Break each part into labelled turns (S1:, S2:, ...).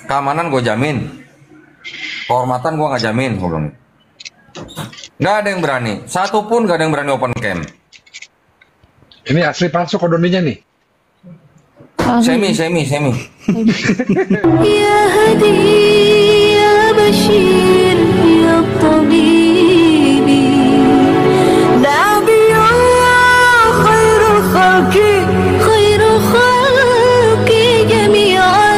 S1: Keamanan gue jamin, kehormatan gue nggak jamin, gue bilang. Nggak ada yang berani, satu pun nggak ada yang berani open cam.
S2: Ini asli palsu kodoninya nih.
S1: Semi.
S3: يا هدي يا بشير يا طبيبي نبي الله خير الخلق جميعا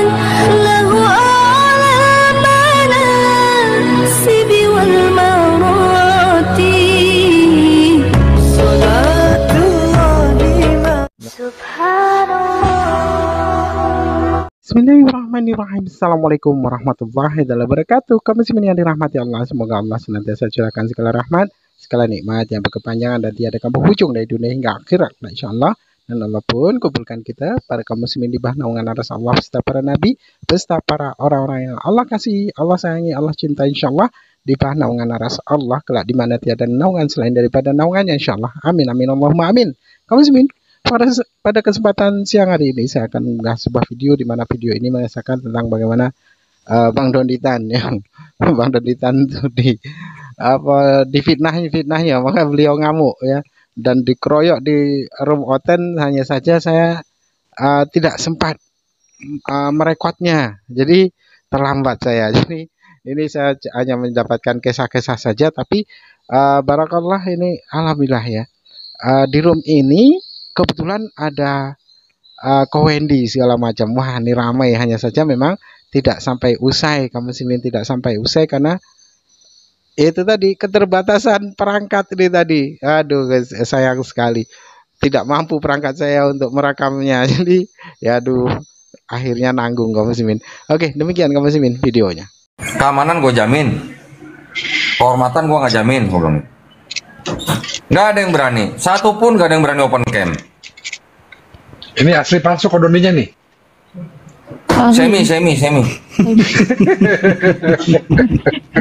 S3: له أعلى المناسب والمراتب صلاة الله سبحان الله.
S4: Bismillahirrahmanirrahim. Assalamualaikum warahmatullahi wabarakatuh. Kamu semuanya yang dirahmati Allah, semoga Allah senantiasa curahkan segala rahmat, segala nikmat yang berkepanjangan dan tiada berujung dari dunia hingga akhirat, insyaallah. Dan Allah pun kumpulkan kita para kaum muslimin di bawah naungan aras Allah beserta para nabi, beserta para orang-orang yang Allah kasih, Allah sayangi, Allah cinta, insyaallah di bawah naungan aras Allah kelak di mana tiada naungan selain daripada naungannya, insyaallah. Amin amin Allahumma amin. Kaum muslimin, pada kesempatan siang hari ini saya akan mengunggah sebuah video di mana video ini mengisahkan tentang bagaimana Bang Donditan yang Bang Donditan itu difitnahnya maka beliau ngamuk ya dan dikeroyok di room oten. Hanya saja saya tidak sempat merekodnya, jadi terlambat saya. Jadi ini saya hanya mendapatkan kisah-kisah saja, tapi barakallah ini alhamdulillah ya. Di room ini kebetulan ada Ko Wendy segala macam. Wah, ini ramai. Hanya saja memang tidak sampai usai, kamu muslimin, tidak sampai usai karena itu tadi keterbatasan perangkat ini tadi. Aduh guys, sayang sekali tidak mampu perangkat saya untuk merekamnya. Jadi ya aduh, akhirnya nanggung kamu muslimin. Oke, demikian kamu muslimin videonya.
S1: Keamanan gue jamin, kehormatan gue nggak jamin, gue bilang. Nggak ada yang berani, satu pun nggak ada yang berani open cam.
S2: Ini asli palsu kodoninya nih.
S1: Semi.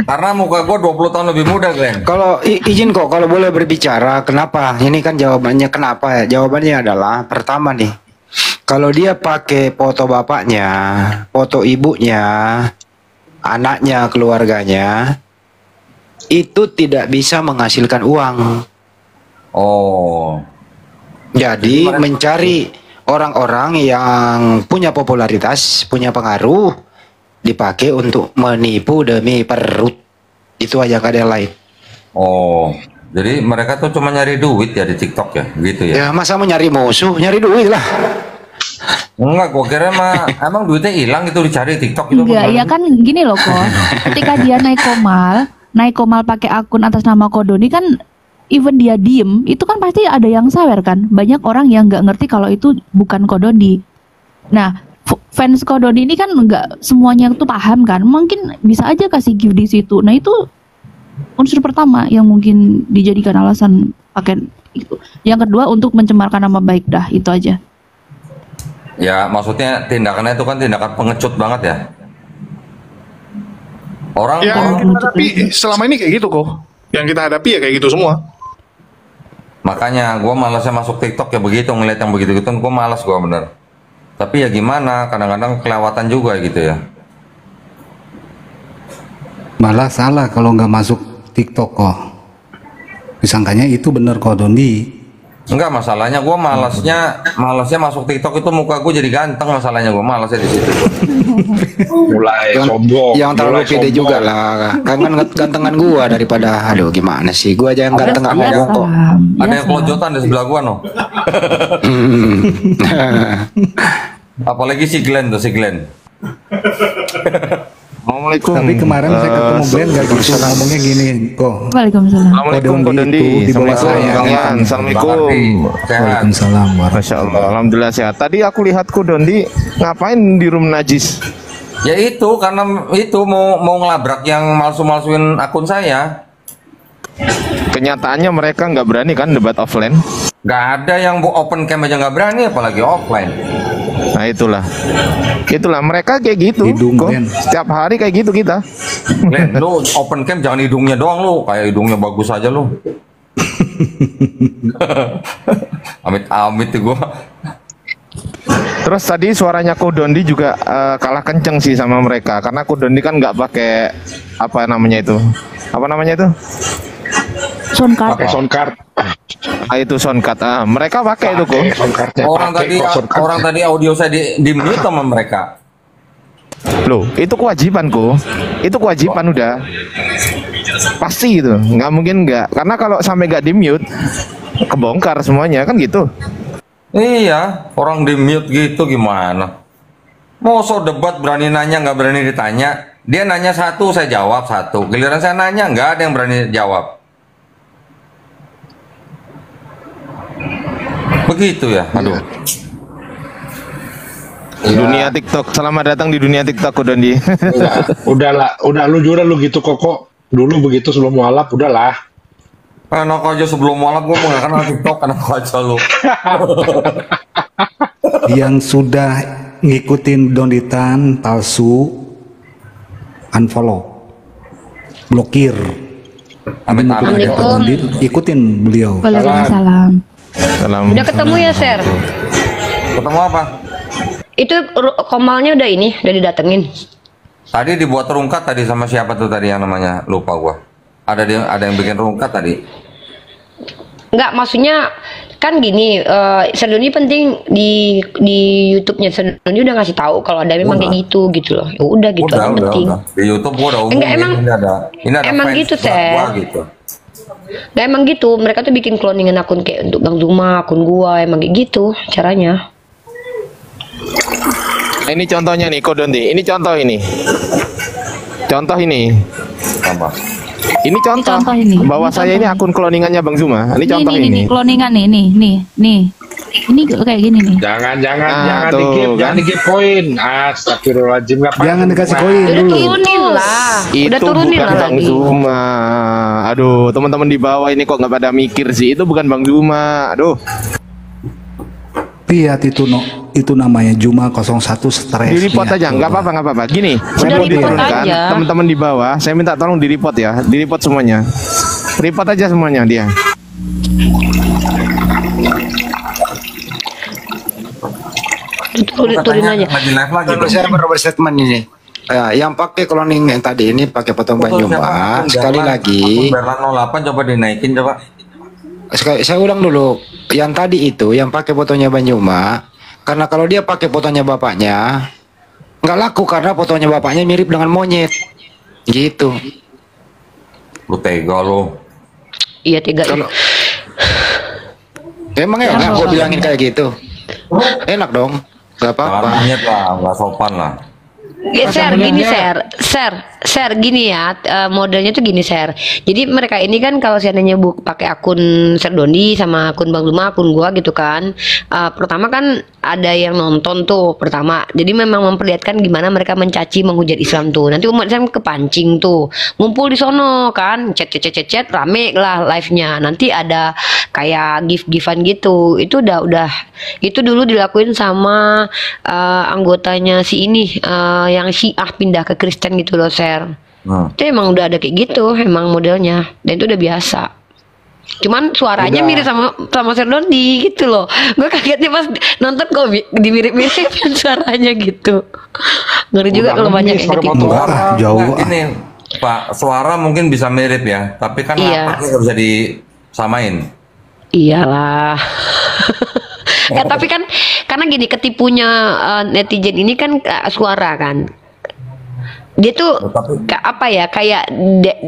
S1: Karena muka gue 20 tahun lebih muda, Glenn.
S5: Kalau izin kok, kalau boleh berbicara, kenapa? Ini kan jawabannya kenapa ya? Jawabannya adalah pertama nih, kalau dia pakai foto bapaknya, foto ibunya, anaknya, keluarganya, itu tidak bisa menghasilkan uang.
S1: Oh,
S5: jadi mencari orang-orang yang punya popularitas, punya pengaruh, dipakai untuk menipu demi perut. Itu aja, gak ada yang lain.
S1: oh, jadi mereka tuh cuma nyari duit ya di TikTok ya, gitu ya?
S5: Ya masa mau nyari musuh, nyari duit lah.
S1: Enggak, gua kira emang duitnya hilang itu dicari TikTok itu.
S6: Enggak, ya kan gini loh kok. Ketika dia naik komal pakai akun atas nama Kodoni kan, even dia diem, itu kan pasti ada yang sawer kan. Banyak orang yang nggak ngerti kalau itu bukan Kodoni. Nah, fans Kodoni ini kan nggak semuanya tuh paham kan. Mungkin bisa aja kasih gift di situ. Nah, itu unsur pertama yang mungkin dijadikan alasan pakai itu. Yang kedua untuk mencemarkan nama baik, dah itu aja.
S1: Ya, maksudnya tindakannya itu kan tindakan pengecut banget ya. Orang
S7: yang kita hadapi selama ini kayak gitu kok. Yang kita hadapi ya kayak gitu semua.
S1: makanya gue malasnya masuk TikTok ya begitu, ngeliat yang begitu-gitu gue malas gue bener. Tapi ya gimana, kadang-kadang kelewatan juga gitu ya.
S8: Malah salah kalau nggak masuk TikTok kok. Disangkanya itu bener Kodoni.
S1: Enggak, masalahnya gue malasnya masuk TikTok itu muka gue jadi ganteng, masalahnya gue malasnya di situ.
S2: Mulai sombong.
S5: Yang terlalu pede juga lah. Kan gantengan gua daripada, aduh gimana sih, gua aja yang ganteng nggak ngomong kok.
S1: Ada yang kelojotan di sebelah gue no. Apalagi si Glenn tuh, si Glenn.
S7: Assalamualaikum.
S8: Tapi kemarin saya ketemu Glenn gak gitu ngomongnya gini kok.
S6: Waalaikumsalam.
S7: Assalamualaikum Ko Dondi.
S8: Di bawah saya.
S7: Bang Yan. Assalamualaikum.
S8: Waalaikumsalam.
S7: Masya Allah. Alhamdulillah sehat. Tadi aku lihat Ko Dondi ngapain di room najis?
S1: Ya itu karena itu mau ngelabrak yang malsu-malsuin akun saya.
S7: Kenyataannya mereka nggak berani kan debat offline?
S1: Nggak ada yang open cam aja nggak berani, apalagi offline.
S7: Nah itulah mereka kayak gitu. Kok setiap hari kayak gitu kita.
S1: Glenn, lu open cam jangan hidungnya doang lu, kayak hidungnya bagus aja lu. Amit-amit tuh gua.
S7: Terus tadi suaranya Kodondi juga kalah kenceng sih sama mereka karena Kodondi kan nggak pakai apa namanya itu? Apa namanya itu?
S6: Soundcard.
S2: Pakai soundcard.
S7: Itu soundcard. Mereka pakai itu kok.
S2: Soundcardnya
S1: Orang tadi audio saya di mute sama mereka.
S7: Loh, itu kewajiban kok. Itu kewajiban udah. Pasti itu, nggak mungkin nggak. Karena kalau sampai nggak di mute, kebongkar semuanya kan gitu.
S1: Iya, orang di mute gitu gimana? Mau so debat berani nanya nggak berani ditanya. Dia nanya satu, saya jawab satu. Giliran saya nanya nggak ada yang berani jawab. Begitu ya, aduh.
S7: Dunia TikTok, selamat datang di dunia TikTok Kodondi.
S2: Udah lu juga lu gitu kok. Dulu begitu sebelum mualaf udahlah.
S1: Enak aja sebelum mualaf gue mau nggak kenal TikTok, enak aja lu.
S8: Yang sudah ngikutin Donditan palsu, unfollow, blokir.
S3: Assalamualaikum.
S8: Ikutin beliau.
S6: Waalaikumsalam.
S3: Udah ketemu ya, Ser?
S1: Ketemu apa?
S3: Itu komalnya udah udah didatengin.
S1: Tadi dibuat rungkat tadi sama siapa tuh tadi yang namanya lupa gua. Ada yang bikin rungkat tadi.
S3: Enggak, maksudnya kan gini, Serdoni penting di YouTube-nya Serdoni udah ngasih tahu kalau ada memang kayak gitu loh. Ya udah gitu aja penting.
S1: Di YouTube gua udah
S3: Enggak,
S1: umumin, ini ada
S3: emang
S1: fans
S3: gitu,
S1: berat
S3: Ser.
S1: gua gitu.
S3: Enggak, emang gitu. Mereka tuh bikin cloningan akun kayak untuk Bang Zuma, akun gua, emang kayak gitu caranya.
S7: Ini contohnya nih Kodondi. Ini contoh ini. Contoh ini.
S1: Apa?
S7: Ini contoh.
S6: contoh ini.
S7: Bahwa
S6: Ini
S7: saya
S6: contoh
S7: ini akun cloningannya Bang Zuma. Ini contoh
S6: nih,
S7: ini.
S6: cloningan nih. Ini kayak gini nih.
S2: Jangan
S7: tuh,
S2: jangan
S7: kan?
S2: di-give koin. Astagfirullahaladzim, ngapain?
S8: Jangan dikasih koin
S3: Udah
S8: dulu.
S3: turunin lah.
S7: Itu
S3: Udah turunin
S7: bukan
S3: lah
S7: Bang
S3: lagi.
S7: Zuma. Aduh, teman-teman di bawah ini kok nggak pada mikir sih. Itu bukan Bang Zuma. Aduh.
S8: Lihat itu itu namanya Juma 01 stres.
S7: Di report
S8: Lihat,
S7: aja, nggak
S8: coba.
S7: apa-apa. Gini, saya mau
S3: report
S7: diturunkan.
S3: aja.
S7: Teman-teman di bawah, saya minta tolong di report ya. Di report semuanya. Report aja semuanya dia.
S3: Turunin aja.
S1: Lagi live lagi.
S5: Kalau saya baru berstatement ini. Yang pakai cloning yang tadi ini pakai potong Banyuma. Sekali lagi.
S1: Berlan 08 coba dinaikin coba.
S5: Saya ulang dulu. Yang tadi itu yang pakai fotonya Banyuma, karena kalau dia pakai fotonya bapaknya nggak laku karena fotonya bapaknya mirip dengan monyet gitu.
S1: Lu tega lu.
S3: Iya, tiga.
S5: Kalau emang enak gue bilangin kayak gitu, enak dong, nggak
S1: Jangan
S5: apa-apa.
S1: monyet lah, nggak sopan lah.
S3: Share gini, share gini ya, modelnya tuh gini, share. Jadi mereka ini kan kalau seandainya pakai akun Serdoni sama akun Bang Zuma, akun gua gitu kan. Pertama kan ada yang nonton tuh pertama. Jadi memang memperlihatkan gimana mereka mencaci menghujat Islam tuh. Nanti umat Islam kepancing tuh, ngumpul di sono kan, chat rame lah live-nya. Nanti ada kayak gift-giftan gitu. Itu udah itu dulu dilakuin sama anggotanya si ini yang Syiah pindah ke Kristen gitu loh, Ser. Itu emang udah ada kayak gitu, emang modelnya, dan itu udah biasa. Cuman suaranya mirip sama Serdoni gitu loh. Gue kagetnya pas nonton kok dimirip-miripin suaranya gitu. Ngeri juga kalau banyak yang kayak gitu.
S8: Jauh.
S1: Ini Pak, suara mungkin bisa mirip ya, tapi kan
S3: Iya.
S1: nampaknya nggak bisa disamain.
S3: Iyalah. Tapi kan karena gini, ketipunya netizen ini kan suara kan. Dia tuh apa ya, kayak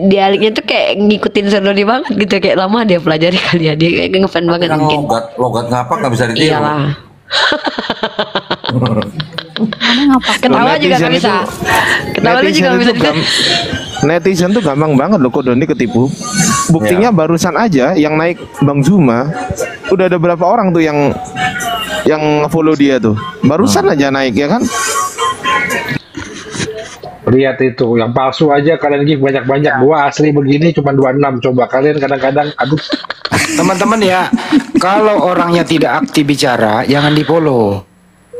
S3: dialeknya tuh kayak ngikutin Serdoni banget gitu, kayak lama dia pelajari kali ya, dia kayak ngefan banget
S1: Kan
S3: mungkin.
S1: logat ngapa nggak bisa ditiru.
S3: Iyalah.
S6: Mana ngapa?
S3: Ketawa juga nggak bisa. Ketawa lu juga nggak bisa.
S7: Netizen tuh gampang banget loh Kodondi ketipu. Buktinya barusan aja yang naik Bang Zuma, udah ada berapa orang tuh yang follow dia tuh. Barusan aja naik ya kan.
S2: Lihat itu, yang palsu aja kalian give banyak-banyak. Gua asli begini cuma 26. Coba kalian kadang-kadang, aduh.
S5: Teman-teman ya, kalau orangnya tidak aktif bicara, jangan di follow.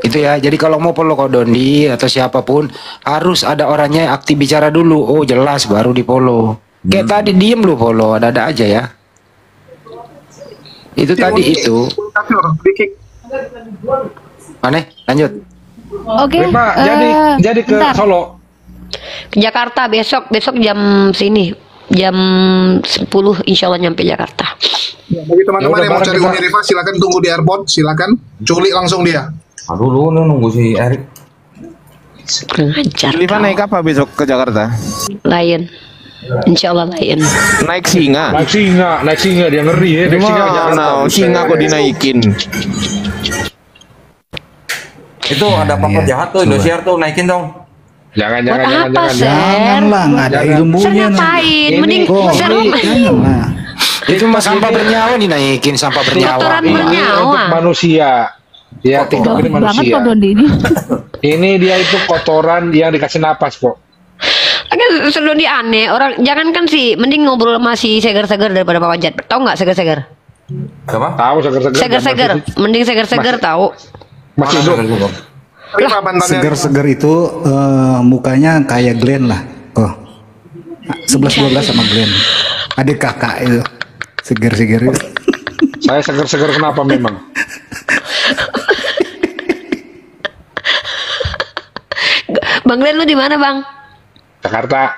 S5: Itu ya. Jadi kalau mau follow Kodondi atau siapapun, harus ada orangnya yang aktif bicara dulu. Oh jelas, baru di follow. Kayak tadi diem lu follow, ada aja ya. Itu tadi itu. Mana? Lanjut.
S6: Oke.
S2: Rima, jadi ke
S6: bentar.
S2: Solo.
S3: Ke Jakarta besok jam sini jam 10 insya Allah nyampe Jakarta.
S9: Ya, bagi teman-teman
S2: Ya udah,
S9: yang mau
S2: bareng
S9: cari
S2: kita.
S9: Uni Riva, silakan tunggu di airport, silakan culik langsung dia.
S1: Aduh, lu nunggu si Erik.
S3: Kurang ajar
S7: Liva
S3: kau.
S7: naik apa besok ke Jakarta?
S3: Lion. Insya Allah Lion.
S7: Naik singa.
S2: Naik singa dia ngeri ya. Naik singa jangan
S7: Gimana? Singa kok dinaikin?
S1: Itu ada papa jahat tuh Indosiar tuh, naikin dong.
S2: Jangan
S3: Buat apa, Ser?
S8: Janganlah, nggak ada
S3: Ser
S8: ilmunya.
S3: ngapain?
S2: Ini
S3: Mending
S2: kok,
S3: Ser
S8: Janganlah.
S5: Itu mah sampah bernyawa dinaikin, sampah bernyawa.
S3: kotoran
S2: Ini
S3: bernyawa.
S2: untuk manusia. Ya, TikTok ini
S6: Bagus banget
S2: manusia.
S6: kok Dondi ini.
S2: Ini dia itu kotoran yang dikasih napas kok.
S3: Kan Serdoni aneh. Orang jangankan sih, mending ngobrol sama si seger-seger daripada Pak Wajat. Tahu nggak seger-seger?
S1: Siapa?
S2: Tahu seger-seger.
S3: Seger-seger. Mending seger-seger tahu.
S2: Masih hidup.
S9: Riva mantannya.
S8: Seger-seger itu mukanya kayak Glenn lah. Oh. 11-12 sama Glenn. Adik kakak itu. Seger-seger itu.
S2: Saya seger-seger kenapa memang?
S3: Bang Len lu di mana, Bang?
S2: Jakarta.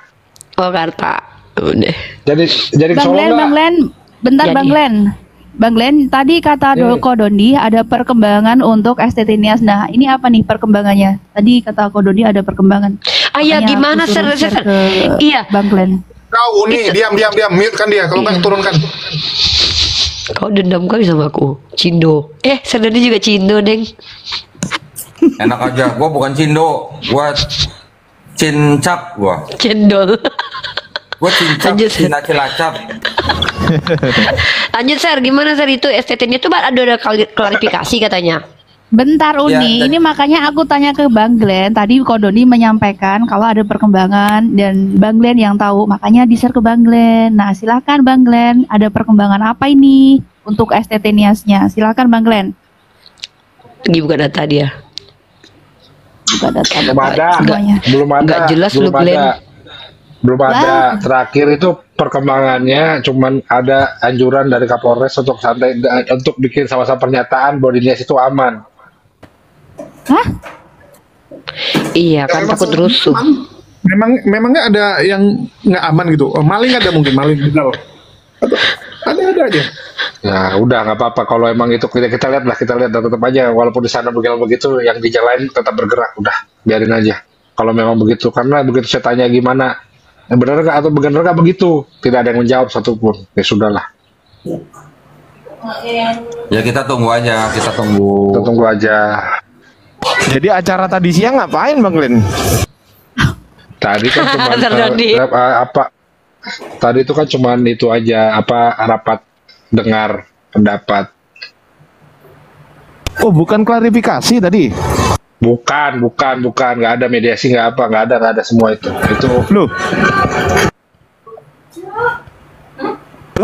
S3: Oh, Jakarta. Udah.
S2: Jadi ke
S6: Bang
S2: Solo
S6: Glenn,
S2: nggak?
S6: Bang Glenn, bentar
S3: Jadi.
S6: Bang Glenn. Bang Glenn, tadi kata Ko Dondi ada perkembangan untuk STT Nias. Nah, ini apa nih perkembangannya? Tadi kata Ko Dondi ada perkembangan.
S3: Ah iya,
S6: Makanya
S3: gimana
S6: aku suruh
S3: Ser?
S6: share ke
S3: Iya.
S6: Bang Glenn.
S9: Kau Uni, diam, mute kan dia. Kalau nggak turunkan.
S3: Kau dendam kali sama aku. Cindo. Serdoni juga Cindo, Deng.
S1: Enak aja, gua bukan Cindo, gua Cincap gua.
S3: Cendol.
S1: Gua Cincap,
S3: Lanjut, Ser.
S1: Cina Cilacap.
S3: Lanjut, Ser. Gimana, Ser? Itu STT-nya tuh ada klarifikasi katanya.
S6: Bentar Uni,
S1: Ya,
S6: ini makanya aku tanya ke Bang Glenn. Tadi Ko Dondi menyampaikan kalau ada perkembangan dan Bang Glenn yang tahu, makanya di-share ke Bang Glenn. Nah, silakan Bang Glenn, ada perkembangan apa ini untuk STT Niasnya? Silakan Bang Glenn.
S3: Lagi buka data dia.
S6: Buka data
S2: Belum ada.
S6: semuanya.
S2: Belum ada.
S3: Nggak jelas lu,
S2: belum
S3: Glenn.
S2: ada. Belum ada.
S6: Lah.
S2: Terakhir itu perkembangannya cuman ada anjuran dari Kapolres untuk untuk bikin sama-sama pernyataan bahwa di Nias itu aman.
S6: Hah?
S3: Iya, kan
S9: Emang
S3: takut rusuh.
S9: Memangnya ada yang nggak aman gitu? Oh, maling ada mungkin, maling begal. Ada aja.
S2: Ya udah nggak apa-apa kalau emang itu kita lihat tetap aja walaupun di sana begitu yang di jalan lain tetap bergerak udah biarin aja kalau memang begitu karena begitu saya tanya gimana benar nggak atau benar nggak begitu tidak ada yang menjawab satupun ya sudahlah
S1: Ya kita tunggu aja, kita
S2: kita
S1: tunggu.
S2: tunggu aja
S7: Jadi acara tadi siang ngapain Bang Glenn?
S2: tadi kan cuma
S3: Serdoni.
S2: apa tadi itu kan cuma itu aja apa rapat dengar pendapat
S7: Oh, bukan klarifikasi tadi.
S2: bukan nggak ada mediasi nggak ada semua itu
S7: Loh.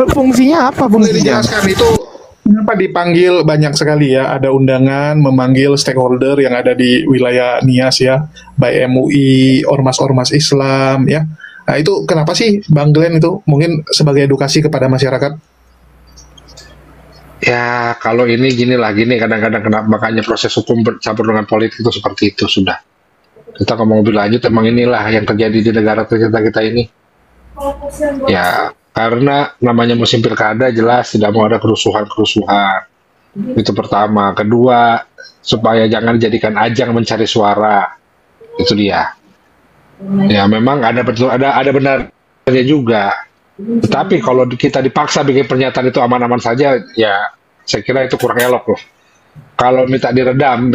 S7: Fungsinya apa
S9: Boleh
S7: fungsinya?
S9: dijelaskan itu kenapa dipanggil banyak sekali ya? Ada undangan memanggil stakeholder yang ada di wilayah Nias ya, baik MUI, ormas-ormas Islam ya. Nah itu kenapa sih Bang Glenn itu mungkin sebagai edukasi kepada masyarakat?
S2: Ya, kalau ini gini kadang-kadang kenapa makanya proses hukum bercampur dengan politik itu seperti itu sudah. Kita ngomong lebih lanjut, emang inilah yang terjadi di negara kita ini. Ya, karena namanya musim pilkada jelas tidak mau ada kerusuhan-kerusuhan. Itu pertama. Kedua, supaya jangan dijadikan ajang mencari suara. Itu dia. Ya, memang ada benarnya juga. Tetapi kalau kita dipaksa bikin pernyataan itu aman-aman saja, ya saya kira itu kurang elok loh. Kalau minta diredam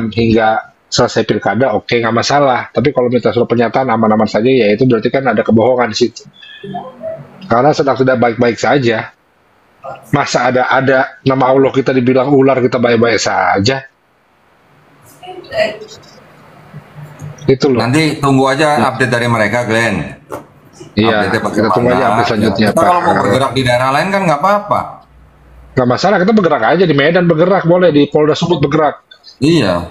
S2: hingga selesai pilkada, oke nggak masalah. Tapi kalau minta surat pernyataan aman-aman saja, ya itu berarti kan ada kebohongan di situ. Karena sedang sudah baik-baik saja. Masa ada nama Allah kita dibilang ular kita baik-baik saja. Itu loh.
S1: Nanti tunggu aja update dari mereka, Glenn.
S2: Iya,
S1: Update-nya
S2: kita tunggu aja update selanjutnya,
S1: Kita kalau mau
S2: Pak.
S1: bergerak di daerah lain kan nggak apa-apa.
S2: Nggak masalah, kita bergerak aja di Medan bergerak boleh, di Polda Sumut bergerak.
S1: Iya.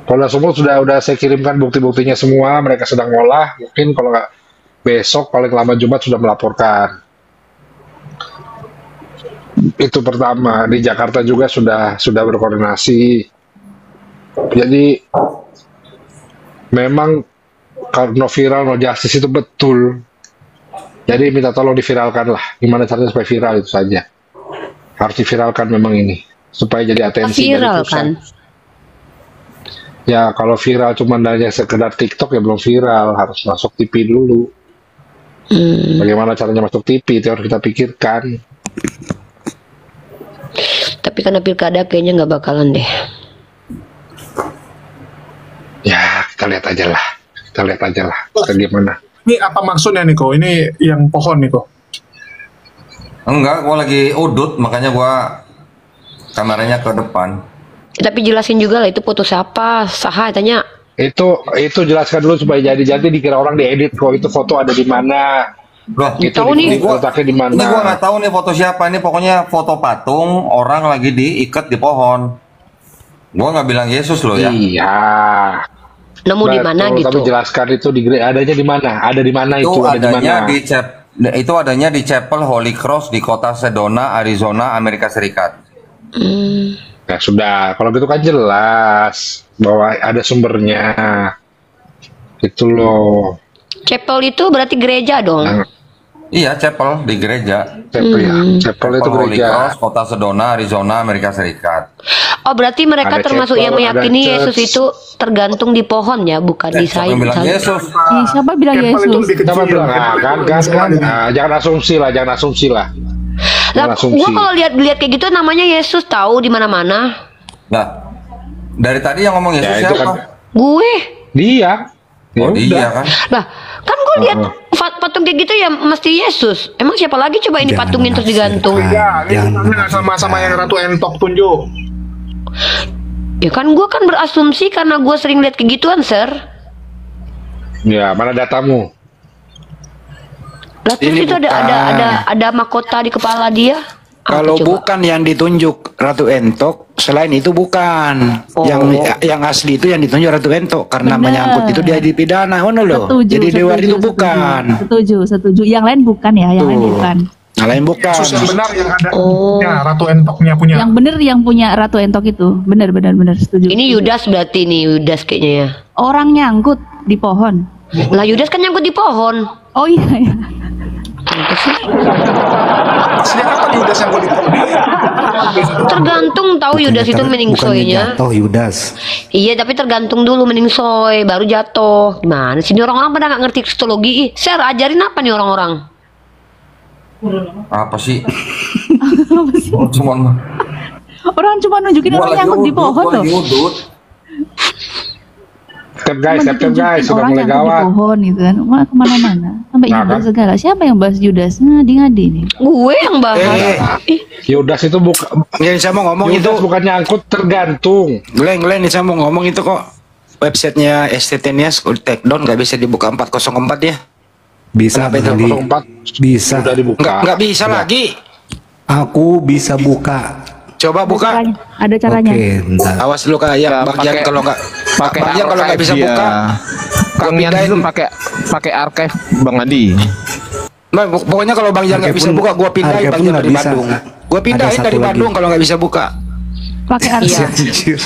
S2: Polda Sumut sudah saya kirimkan bukti-buktinya semua, mereka sedang ngolah. Mungkin kalau nggak besok paling lama Jumat sudah melaporkan. Itu pertama. Di Jakarta juga sudah berkoordinasi. Jadi memang kalau no viral no justice itu betul. Jadi minta tolong diviralkan lah. Gimana caranya supaya viral itu saja. Harus diviralkan memang ini supaya jadi atensi dari
S3: Viral
S2: pusat.
S3: kan?
S2: Ya kalau viral cuma hanya sekedar TikTok ya belum viral, harus masuk TV dulu. Bagaimana caranya masuk TV itu harus kita pikirkan.
S3: Tapi karena pilkada kayaknya nggak bakalan deh.
S2: Ya kita lihat aja lah. Kita lihat aja lah. Bagaimana?
S9: Ini apa maksudnya nih kok? Ini yang pohon nih kok.
S1: Enggak, gua lagi udut, makanya gua kameranya ke depan.
S3: Tapi jelasin juga lah itu foto siapa, saha tanya.
S2: Itu jelaskan dulu supaya jadi dikira orang diedit kok. Itu foto ada di mana?
S1: Loh,
S2: Itu
S3: tahu nih.
S2: letaknya di mana?
S1: Ini gua nggak tahu nih foto siapa, ini pokoknya foto patung orang lagi diikat di pohon. Gua nggak bilang Yesus loh ya.
S2: Iya.
S3: Nemu di mana
S2: Betul,
S3: gitu.
S2: tapi jelaskan itu adanya di mana? Ada di mana
S1: Itu
S2: itu? Ada di
S1: adanya
S2: mana?
S1: itu adanya di Chapel Holy Cross di kota Sedona, Arizona, Amerika Serikat.
S2: Ya sudah, kalau gitu kan jelas bahwa ada sumbernya. Itu loh.
S3: Chapel itu berarti gereja dong.
S2: Nah,
S1: Iya, chapel di gereja.
S2: Chapel ya. Chapel itu
S1: Holy
S2: gereja.
S1: Cross, kota Sedona, Arizona, Amerika Serikat.
S3: Oh berarti mereka
S2: Ada
S3: termasuk
S2: chapel,
S3: yang
S2: ada
S3: meyakini
S2: church.
S3: Yesus itu tergantung di pohon ya, bukan di
S1: Siapa yang
S3: sayur.
S1: bilang Yesus?
S6: Ih, siapa bilang
S9: Chapel itu
S6: Yesus?
S9: lebih
S2: Kita
S9: kecil.
S2: bilang, kan. Jangan asumsi lah.
S3: Lah,
S2: Jangan asumsi.
S3: gua kalau lihat kayak gitu namanya Yesus tahu di mana-mana.
S1: Nah, dari tadi yang ngomong Yesus
S2: Ya, itu
S1: siapa?
S2: kan.
S3: Gue.
S2: Dia. Ya
S1: Oh,
S2: udah.
S1: dia kan.
S3: Lah, kan gue lihat patung kayak gitu ya mesti Yesus. Emang siapa lagi coba ini
S8: Jangan
S3: patungin terus digantung?
S8: menafsirkan.
S9: Ya, ini
S8: Jangan
S9: nggak sama-sama yang Ratu Entok tunjuk.
S3: Ya kan gue kan berasumsi karena gue sering lihat kayak gituan, Sir.
S2: Ya, mana datamu?
S3: Lah terus
S5: Ini
S3: itu ada mahkota di kepala dia. Apa
S5: Kalau
S3: coba?
S5: bukan yang ditunjuk Ratu Entok, selain itu bukan.
S3: Oh.
S5: Yang asli itu yang ditunjuk Ratu Entok karena
S6: Bener.
S5: menyangkut itu dia dipidana, ngono loh.
S6: Setuju,
S5: Jadi di luar
S6: setuju,
S5: itu
S6: setuju.
S5: bukan.
S6: Setuju. Yang lain bukan ya, yang lain
S5: Tuh.
S6: bukan.
S5: Yang lain bukan.
S9: Yesus yang benar yang ada
S3: Oh.
S9: ya, Ratu Entoknya punya.
S6: Yang bener yang punya Ratu Entok itu. Bener setuju.
S3: Ini Yudas berarti nih, Yudas kayaknya ya.
S6: Orang nyangkut di pohon.
S3: Lah Yudas kan nyangkut di pohon.
S6: Oh iya ya.
S3: Apa sih?
S9: Sejak kapan Yudas yang boleh
S3: Tergantung tahu Yudas itu
S8: bukannya
S3: meningsoynya.
S8: jatuh Yudas.
S3: Iya, tapi tergantung dulu meningsoy baru jatuh. Gimana sih ini orang-orang pada nggak ngerti kristologi? Ih, Share ajarin apa nih orang-orang?
S1: Apa sih?
S6: Apa sih?
S1: Oh, cuman
S6: Orang cuma nunjukin
S1: gua
S6: orang
S1: lagi
S6: nyangkut di
S1: udut,
S6: pohon
S1: gua
S6: loh.
S1: lagi udut.
S2: Step guys,
S6: Cuma
S2: step guys,
S6: ditunjukin
S2: sudah
S6: orang
S2: mulai
S6: nyangkut di
S2: gawat.
S6: pohon gitu kan. Wah, kemana-mana. Sampai
S2: Nah,
S6: Yudas
S2: kan?
S6: segala. Siapa yang bahas Yudas? Ngadi-ngadi nih.
S3: Gue yang bahas. Ih,
S2: Yudas itu bukan
S5: Yang saya mau ngomong itu,
S2: Yudas bukan nyangkut, tergantung.
S5: Glenn, ini saya mau ngomong itu kok. Websitenya STT-nya take down nggak bisa dibuka 404 ya?
S8: Bisa
S5: Kenapa itu?
S8: Bang Andi.
S2: 04
S8: Bisa.
S2: sudah dibuka.
S5: Nggak bisa
S2: Sudah.
S5: lagi.
S8: Aku bisa buka.
S5: Coba buka.
S6: Ada caranya.
S8: Oke, bentar.
S5: Awas dulu kayak
S7: Ya,
S5: Bang Jan
S7: pakai-
S5: kalau nggak
S7: pakai
S5: Bang Jan kalau nggak bisa
S7: archive
S5: buka.
S7: dia. Kang Yan
S5: pindahin.
S7: itu pakai archive Bang Adi.
S5: Nah, pokoknya kalau Bang Jan nggak
S8: Archive
S5: bisa
S8: pun-
S5: buka, gua pindahin
S8: archive
S5: Bang
S8: pun
S5: Jan
S8: nggak
S5: dari
S8: bisa.
S5: Bandung. Gua pindahin
S8: Ada
S5: dari
S8: satu
S5: Bandung
S8: lagi.
S5: kalau nggak bisa buka.
S6: Pakai arti.
S3: Iya.
S8: Anjir.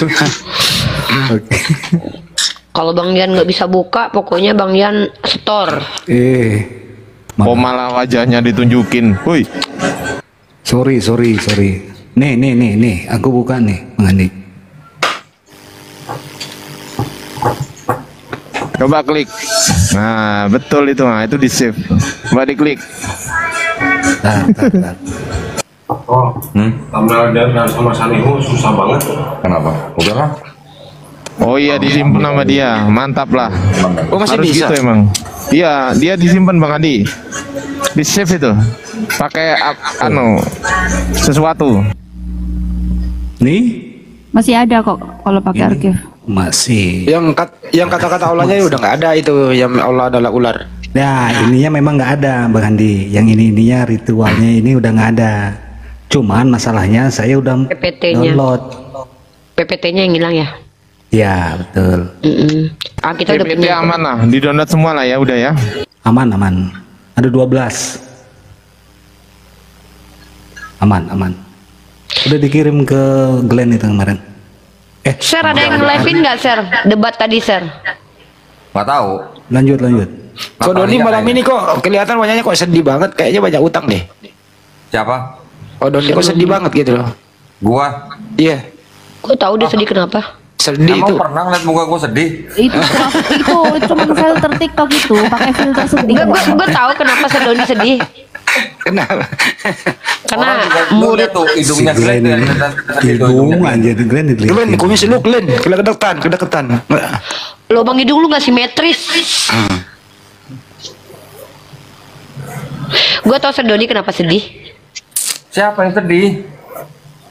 S8: Oke.
S3: Kalau Bang Yan nggak bisa buka, pokoknya Bang Yan store.
S7: Oh malah wajahnya ditunjukin. Woi,
S8: Sorry. Nih, aku buka nih, Bang Andi.
S7: coba klik. Nah, betul itu. Nah, itu di save. Coba diklik.
S8: Bentar.
S10: Thumbnail dan sama Saniho susah banget.
S1: Kenapa? Udahlah.
S7: Oh iya, disimpan nama dia. Mantap lah.
S5: Oh masih
S7: Harus
S5: bisa.
S7: gitu emang. Iya, dia disimpan Bang Adi. Di save itu. Pakai sesuatu.
S8: Nih,
S6: Masih ada kok kalau pakai archive.
S8: masih.
S5: Yang kata-kata Allahnya udah nggak ada itu. Yang Allah adalah ular.
S8: Nah, ininya memang nggak ada, Bang Andi. Yang ininya ritualnya ini udah nggak ada. Cuman masalahnya saya udah
S3: PPT-nya.
S8: download.
S3: PPT-nya yang hilang ya.
S8: Ya, betul.
S3: Ah, kita udah
S7: PPT
S3: punya.
S7: aman lah, di download semua lah ya, udah ya.
S8: Aman. Ada 12. Aman. Udah dikirim ke Glenn itu kemarin.
S3: Share ada yang live-in nggak, share? Debat tadi, share.
S1: Nggak tahu.
S8: Lanjut lanjut.
S5: Kok Doni malam ini kok kelihatan wajahnya kok sedih banget, kayaknya banyak utang deh.
S1: Siapa?
S5: Oh Doni kok sedih banget gitu loh.
S1: Gua.
S5: Iya.
S3: Gue tahu dia sedih kenapa?
S5: Sedih
S1: Emang
S5: itu.
S1: pernah ngeliat muka gue sedih?
S6: Itu cuma filter TikTok itu, pakai filter sedih.
S3: Gue tahu kenapa Sedoni sedih.
S5: Kenapa?
S3: Karena
S1: Lu lihat tuh hidungnya
S8: Si Glenn ini. Hidung anjir Glenn dilihat.
S5: Glenn, kumis lu Glenn, kedekatan.
S3: lubang hidung lu nggak simetris. Gue tau Sedoni kenapa sedih.
S1: Siapa yang sedih?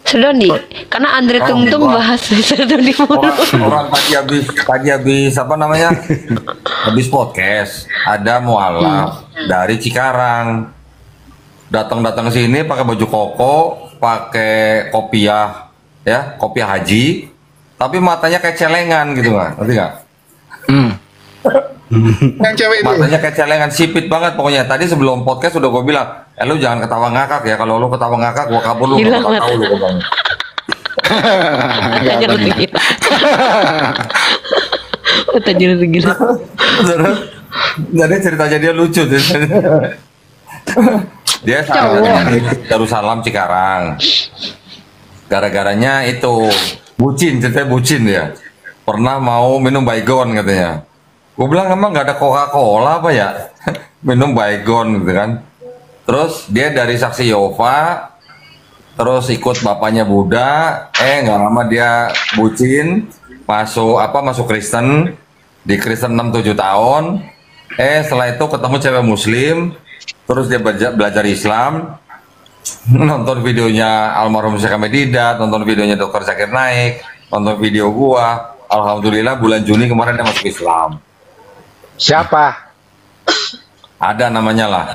S3: Sedoni, karena Andre Tung bahas Sedoni mulu.
S1: Orang tadi habis apa namanya? Habis podcast. Ada mualaf dari Cikarang. Datang ke sini pakai baju koko, pakai kopiah, ya, kopiah haji. Tapi matanya kayak celengan gitu nggak? Ngerti nggak?
S9: Yang cewek itu.
S1: Matanya kayak celengan, sipit banget pokoknya. Tadi sebelum podcast udah gue bilang, lu jangan ketawa ngakak ya. Kalau lu ketawa ngakak, gue kabur lu.
S3: Hilang
S1: Gak tahu lu gue bilang.
S3: Tajir gila.
S1: Jadi ceritanya dia lucu. Dia Darussalam Cikarang. Gara-garanya itu ceritanya bucin dia. Pernah mau minum Baygon katanya. Gue bilang emang nggak ada Coca-Cola apa ya? Minum Baygon gitu kan. Terus dia dari saksi Yehova, terus ikut bapaknya Buddha, nggak lama dia bucin, masuk Kristen, di Kristen 6-7 tahun, setelah itu ketemu cewek Muslim, terus dia belajar Islam, nonton videonya almarhum Syekh Ahmed Didat, nonton videonya Dr. Zakir Naik, nonton video gua, alhamdulillah bulan Juni kemarin dia masuk Islam.
S2: Siapa?
S1: Ada namanya lah.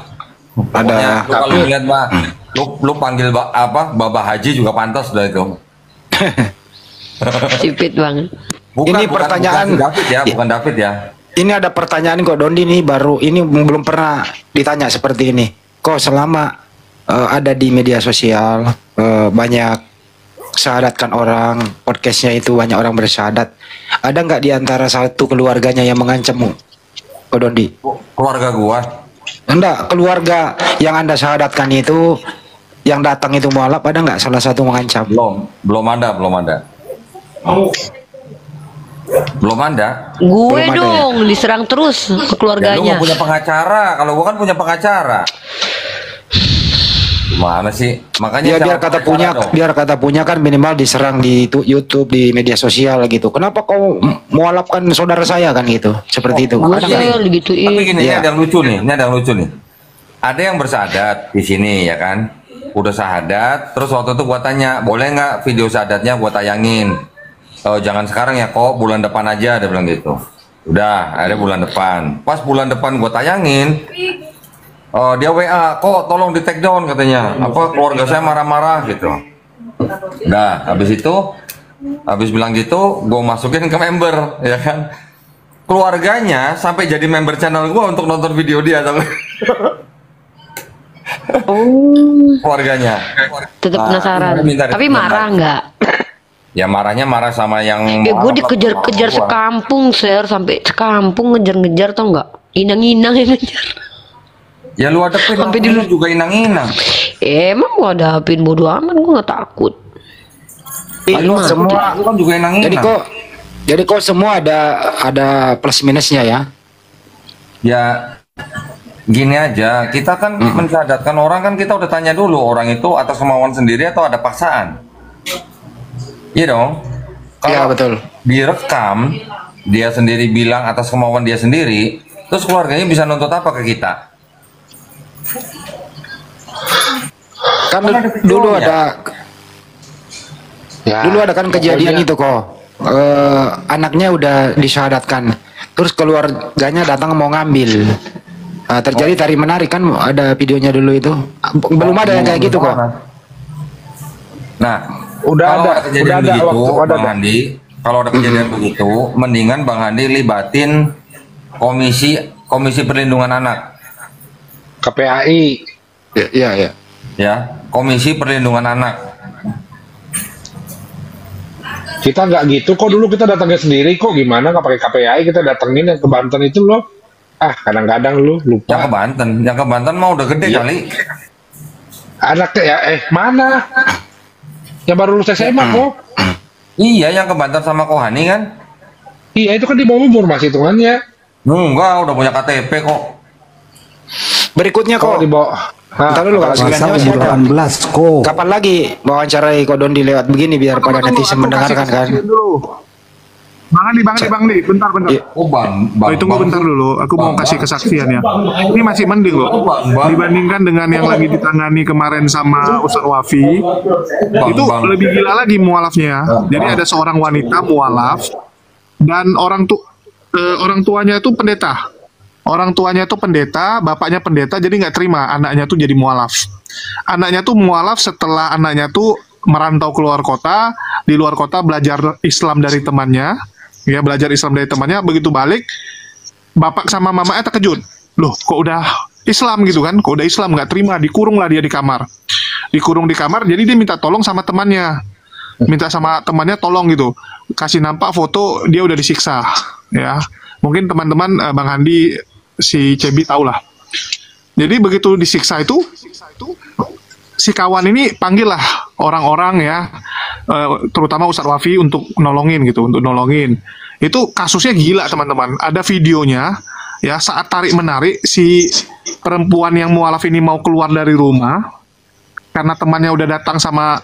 S5: Ada.
S1: Lu kalau lihat mah, lu panggil Baba Haji juga pantas dah itu.
S3: Sipit banget.
S5: Ini pertanyaan-
S1: bukan David ya, bukan David ya.
S5: Ini ada pertanyaan kok Dondi nih baru ini belum pernah ditanya seperti ini. Kok selama ada di media sosial banyak syahadatkan orang, podcastnya itu banyak orang bersyahadat. Ada nggak di antara satu keluarganya yang mengancammu, kok Dondi?
S1: Keluarga gua.
S5: Enggak, keluarga yang Anda syahadatkan itu yang datang itu mualaf, ada nggak salah satu mengancam?
S1: Belum ada. Belum ada.
S3: Gue
S5: Belum ada
S3: dong diserang terus ke
S1: Ya, lu
S3: keluarganya.
S1: nggak punya pengacara. Kalau gua kan punya pengacara. Gimana sih? Makanya
S5: Ya
S1: siapa pengacara dong?
S5: biar kata punya kan minimal diserang di YouTube, di media sosial gitu. Kenapa kau mualafkan saudara saya kan gitu? Seperti itu. Ada nggak?
S3: Buset digituin.
S1: Tapi gini, ini
S5: Iya.
S1: ada yang lucu nih. Ini ada yang lucu nih. Ada yang bersyahadat di sini ya kan? Udah syahadat. Terus waktu itu gua tanya, boleh nggak video syahadatnya gua tayangin? Oh, jangan sekarang ya kok, bulan depan aja, dia bilang gitu. Udah, akhirnya bulan depan. Pas bulan depan gue tayangin, dia WA, kok tolong di take down katanya. Apa keluarga saya marah-marah gitu. Udah, habis bilang gitu, gue masukin ke member, ya kan. Keluarganya sampai jadi member channel gue untuk nonton video dia. Keluarganya.
S3: Tetap penasaran.
S1: minta
S3: Tapi marah nggak?
S1: Ya marahnya marah sama yang
S3: Gue dikejar-kejar sekampung, Ser, sampai sekampung ngejar-ngejar tau nggak? Inang-inang yang ngejar.
S1: Ya lu hadapin,
S3: Sampai
S1: lu juga inang-inang.
S3: Emang gue hadapin bodo amat, gue nggak takut.
S5: Lu semua
S1: Lu kan juga inang-inang.
S5: jadi kok semua ada plus minusnya ya.
S1: Ya gini aja, kita kan mensyahadatkan orang kan kita udah tanya dulu orang itu atas kemauan sendiri atau ada paksaan. Iya dong.
S5: Iya betul.
S1: Direkam, dia sendiri bilang atas kemauan dia sendiri, terus keluarganya bisa nuntut apa ke kita?
S5: Kan
S1: Kan ada
S5: dulu
S1: videonya.
S5: dulu ada kan kejadian itu kok. Anaknya udah disyahadatkan. Terus keluarganya datang mau ngambil. Terjadi tarik menarik kan ada videonya dulu itu. Belum ada yang kayak gitu kok.
S1: Nah,
S2: Udah
S1: kalau
S2: ada,
S1: kejadian
S2: udah ada
S1: begitu,
S2: waktu ada.
S1: Bang Handi, kalau ada kejadian begitu, mendingan Bang Handi libatin komisi perlindungan anak.
S2: KPAI.
S5: Iya.
S1: Ya, komisi perlindungan anak.
S2: Kita nggak gitu kok, dulu kita datangnya sendiri kok, gimana nggak pakai KPI, kita datengin yang ke Banten itu loh. Kadang-kadang lu lupa.
S1: Yang ke Banten mah udah gede
S2: Iya.
S1: kali.
S2: Anaknya ya, mana? Yang baru lulus SMA kok.
S1: Iya, yang ke Banten sama Kohani kan?
S2: Iya, itu kan di bawah umur masih hitungannya.
S1: Enggak, udah punya KTP kok.
S5: Berikutnya
S2: Kalau
S5: kok.
S2: di bawah.
S5: Ntar dulu kalau
S8: Masa
S5: sekalian
S8: umur 18 kok.
S5: Kapan lagi wawancarai Kodondi lewat begini biar pada netizen mendengarkan kan?
S9: Bang Li, bentar.
S1: Oh, Bang.
S9: Tunggu bentar dulu, aku mau kasih kesaksian ya. Ini masih mending loh, dibandingkan dengan yang lagi ditangani kemarin sama Ustadz Wafi. Itu lebih gila lagi mualafnya. Jadi ada seorang wanita mualaf dan orang tuanya itu pendeta. Orang tuanya itu pendeta, bapaknya pendeta, jadi nggak terima anaknya tuh jadi mualaf. Anaknya tuh mualaf setelah anaknya tuh merantau keluar kota, di luar kota belajar Islam dari temannya, ya belajar Islam dari temannya. Begitu balik, bapak sama mamanya terkejut. Loh, kok udah Islam gitu kan? Kok udah Islam, nggak terima, dikurung lah dia di kamar. Dikurung di kamar, jadi dia minta tolong sama temannya. Minta sama temannya tolong gitu. Kasih nampak foto dia udah disiksa, ya. Mungkin teman-teman Bang Handi, si Cebi tahu lah. Jadi begitu disiksa itu, si kawan ini panggil lah orang-orang ya, terutama Ustadz Wafi untuk nolongin gitu, untuk nolongin. Itu kasusnya gila teman-teman. Ada videonya ya, saat tarik menarik si perempuan yang mualaf ini mau keluar dari rumah karena temannya udah datang sama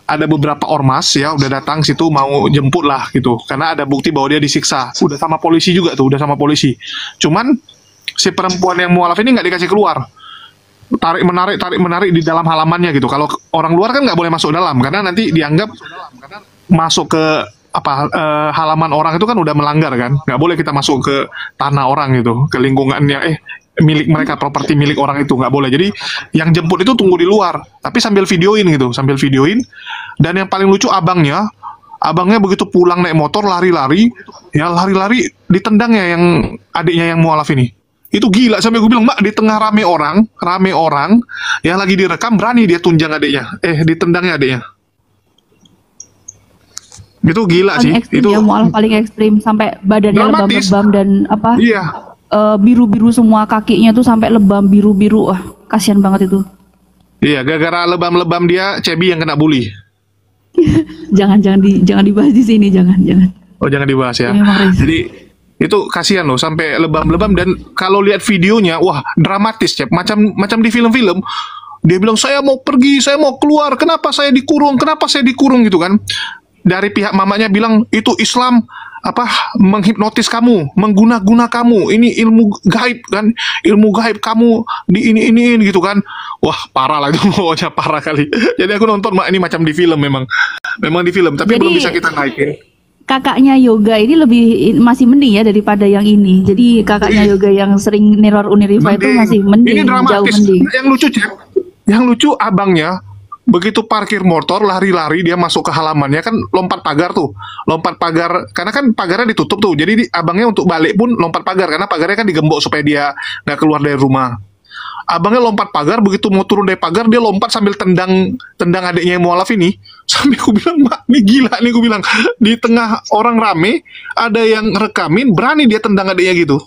S9: ada beberapa ormas ya, udah datang situ mau jemput lah gitu, karena ada bukti bahwa dia disiksa, udah sama polisi juga tuh, udah sama polisi. Cuman si perempuan yang mualaf ini nggak dikasih keluar, tarik menarik di dalam halamannya gitu. Kalau orang luar kan nggak boleh masuk dalam karena nanti dianggap masuk ke halaman orang itu kan udah melanggar kan, nggak boleh kita masuk ke tanah orang gitu, ke lingkungan yang milik mereka, properti milik orang itu nggak boleh. Jadi yang jemput itu tunggu di luar, tapi sambil videoin gitu, sambil videoin. Dan yang paling lucu abangnya begitu pulang naik motor lari-lari ditendangnya yang adiknya yang mualaf ini. Itu gila, sampai gue bilang, Mbak, di tengah rame orang yang lagi direkam berani dia tunjang adiknya, ditendangnya adiknya. Itu gila
S6: Paling
S9: sih.
S6: ekstrim
S9: Itu
S6: ya, mualaf paling ekstrim sampai badannya
S9: dramatis.
S6: lebam-lebam dan apa?
S9: Iya.
S6: Biru-biru semua kakinya tuh sampai lebam biru-biru. Wah, kasihan banget itu.
S9: Iya, gara-gara lebam-lebam dia, Cebi yang kena bully.
S6: Jangan dibahas di sini, jangan.
S9: Oh, jangan dibahas ya.
S6: Ini memang risih.
S9: Jadi itu kasihan loh, sampai lebam-lebam. Dan kalau lihat videonya, wah dramatis, Cep. Macam di film-film. Dia bilang, saya mau pergi, saya mau keluar, kenapa saya dikurung gitu kan. Dari pihak mamanya bilang, itu Islam menghipnotis kamu, mengguna-guna kamu, ini ilmu gaib kan, ilmu gaib kamu di ini gitu kan. Wah, parah lah itu, pokoknya parah kali. Jadi aku nonton, ini macam di film, memang di film, tapi
S6: Jadi,
S9: belum bisa kita naikin.
S6: Kakaknya Yoga ini masih mending ya daripada yang ini. Jadi kakaknya Yoga yang sering neror Uniriva itu masih mending,
S9: Ini
S6: jauh
S9: dramatis.
S6: mending.
S9: Yang lucu abangnya begitu parkir motor lari-lari dia masuk ke halamannya kan, lompat pagar karena kan pagarnya ditutup tuh. Jadi abangnya untuk balik pun lompat pagar karena pagarnya kan digembok supaya dia nggak keluar dari rumah. Abangnya lompat pagar, begitu mau turun dari pagar dia lompat sambil tendang adiknya yang mualaf ini. Sampai aku bilang, Mak, ini gila nih, aku bilang, di tengah orang rame ada yang rekamin, berani dia tendang adiknya gitu.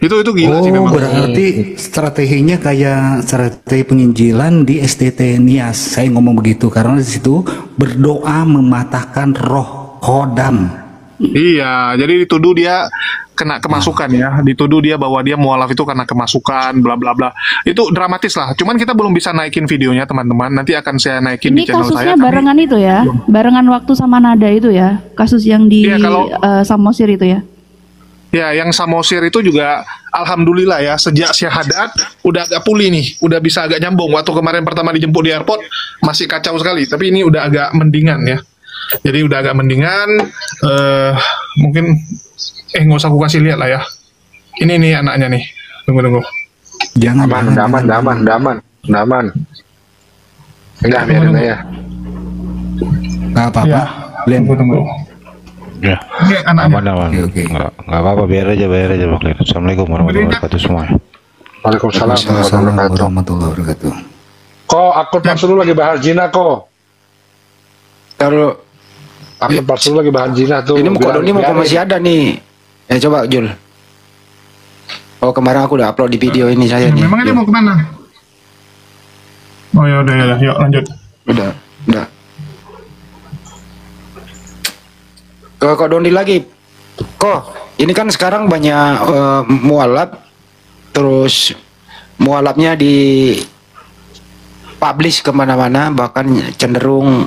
S9: Itu gila sih memang.
S8: Berarti strateginya kayak strategi penginjilan di STT Nias. Saya ngomong begitu karena di situ berdoa mematahkan roh kodam.
S9: Iya, jadi dituduh dia kena kemasukan ya, dituduh dia bahwa dia mualaf itu karena kemasukan, bla bla bla. Itu dramatis lah. Cuman kita belum bisa naikin videonya teman-teman. Nanti akan saya naikin
S6: Ini
S9: di channel saya.
S6: kasusnya barengan itu ya, barengan waktu sama Nada itu ya, kasus yang di
S9: Iya, kalau-
S6: Samosir itu ya.
S9: Ya, yang Samosir itu juga alhamdulillah ya, sejak syahadat udah agak pulih nih, udah bisa agak nyambung. Waktu kemarin pertama dijemput di airport masih kacau sekali, tapi ini udah agak mendingan ya. Jadi udah agak mendingan. Mungkin nggak usah aku kasih lihat lah ya. Ini nih anaknya nih. Tunggu.
S8: Jangan.
S2: Aman. Enggak, biarin aja.
S8: Nggak apa-apa.
S9: Ya,
S8: Glenn.
S9: tunggu.
S11: Ya,
S9: Ini anaknya.
S11: aman.
S8: Oke.
S11: Nggak apa-apa, biar aja Bang Lin. Assalamualaikum warahmatullahi wabarakatuh semua.
S2: Waalaikumsalam warahmatullahi wabarakatuh.
S8: Warahmatullahi wabarakatuh.
S2: Kok akun Mas Sulu lagi bahas Jina kok.
S5: Kalau
S2: Pakai parcel lagi bahan zina tuh.
S5: ini mau Kodoni mau
S2: Biarin.
S5: masih ada nih. Ya coba Jul. Oh kemarin aku udah upload di video ini saya nih.
S9: Memang dia
S5: Jul.
S9: mau kemana? Oh ya udah, yuk lanjut.
S5: Udah. Ke Kodoni lagi. Kok ini kan sekarang banyak mualaf, terus mualafnya di publish kemana-mana, bahkan cenderung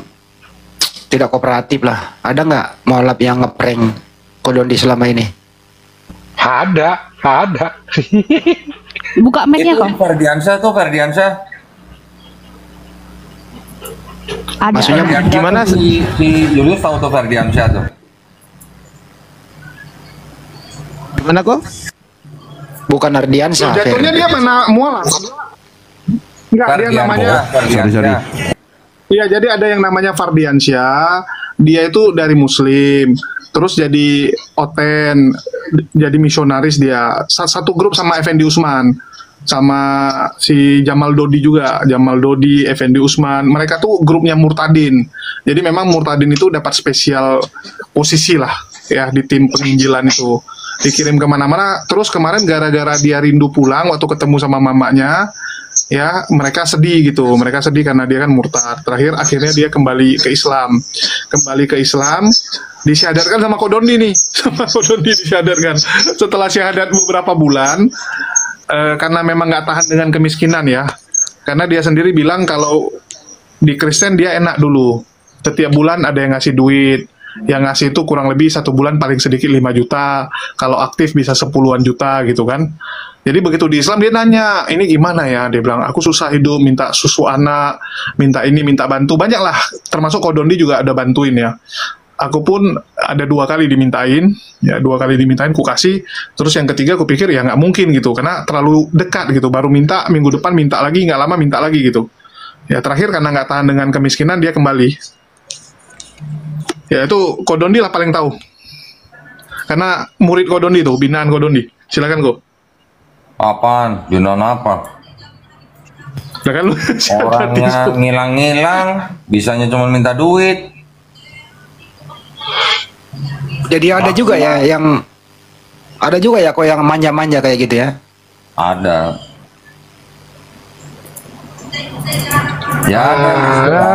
S5: tidak kooperatif lah. Ada nggak mualaf yang ngeprank Kodoni selama ini?
S2: Ada.
S6: Buka mic-nya
S1: Itu
S6: kok.
S1: Ferdiansyah.
S6: Ada.
S5: Maksudnya
S1: Ferdiansyah
S7: gimana?
S1: tuh si Julius tahu tuh Ferdiansyah tuh.
S7: Gimana kok?
S5: Bukan Ardiansyah.
S9: Jatuhnya
S5: Fer.
S9: dia mana mualaf? Enggak, dia namanya.
S7: Sorry.
S9: Iya, jadi ada yang namanya Fardiansyah. Dia itu dari Muslim, terus jadi oten, jadi misionaris dia. Satu grup sama Effendi Usman, sama si Jamal Dodi juga. Jamal Dodi, Effendi Usman. Mereka tuh grupnya Murtadin. Jadi memang Murtadin itu dapat spesial posisi lah ya di tim penginjilan itu. Dikirim kemana-mana. Terus kemarin gara-gara dia rindu pulang waktu ketemu sama mamanya, ya mereka sedih gitu, mereka sedih karena dia kan murtad. Terakhir akhirnya dia kembali ke Islam, disyahadatkan sama Kodoni nih, sama Kodoni disyahadatkan setelah syahadat beberapa bulan, karena memang nggak tahan dengan kemiskinan ya, karena dia sendiri bilang kalau di Kristen dia enak dulu, setiap bulan ada yang ngasih duit, yang ngasih itu kurang lebih 1 bulan paling sedikit 5 juta, kalau aktif bisa 10-an juta gitu kan. Jadi begitu di Islam dia nanya, ini gimana ya? Dia bilang, aku susah hidup, minta susu anak, minta ini, minta bantu. Banyak lah, termasuk Kodondi juga ada bantuin ya. Aku pun ada 2 kali dimintain, ya 2 kali dimintain, ku kasih. Terus yang ketiga aku pikir ya nggak mungkin gitu, karena terlalu dekat gitu. Baru minta, minggu depan minta lagi, nggak lama minta lagi gitu. Ya terakhir karena nggak tahan dengan kemiskinan, dia kembali. Ya itu Kodondi lah paling tahu. Karena murid Kodondi tuh, binaan Kodondi. Silakan Go.
S1: Apaan? Binaan apa?
S9: Lah kan lu
S1: Orangnya ngilang-ngilang, bisanya cuma minta duit.
S5: Jadi ada juga ya yang ada juga ya kok yang manja-manja kayak gitu ya.
S1: Ada. Ya ada.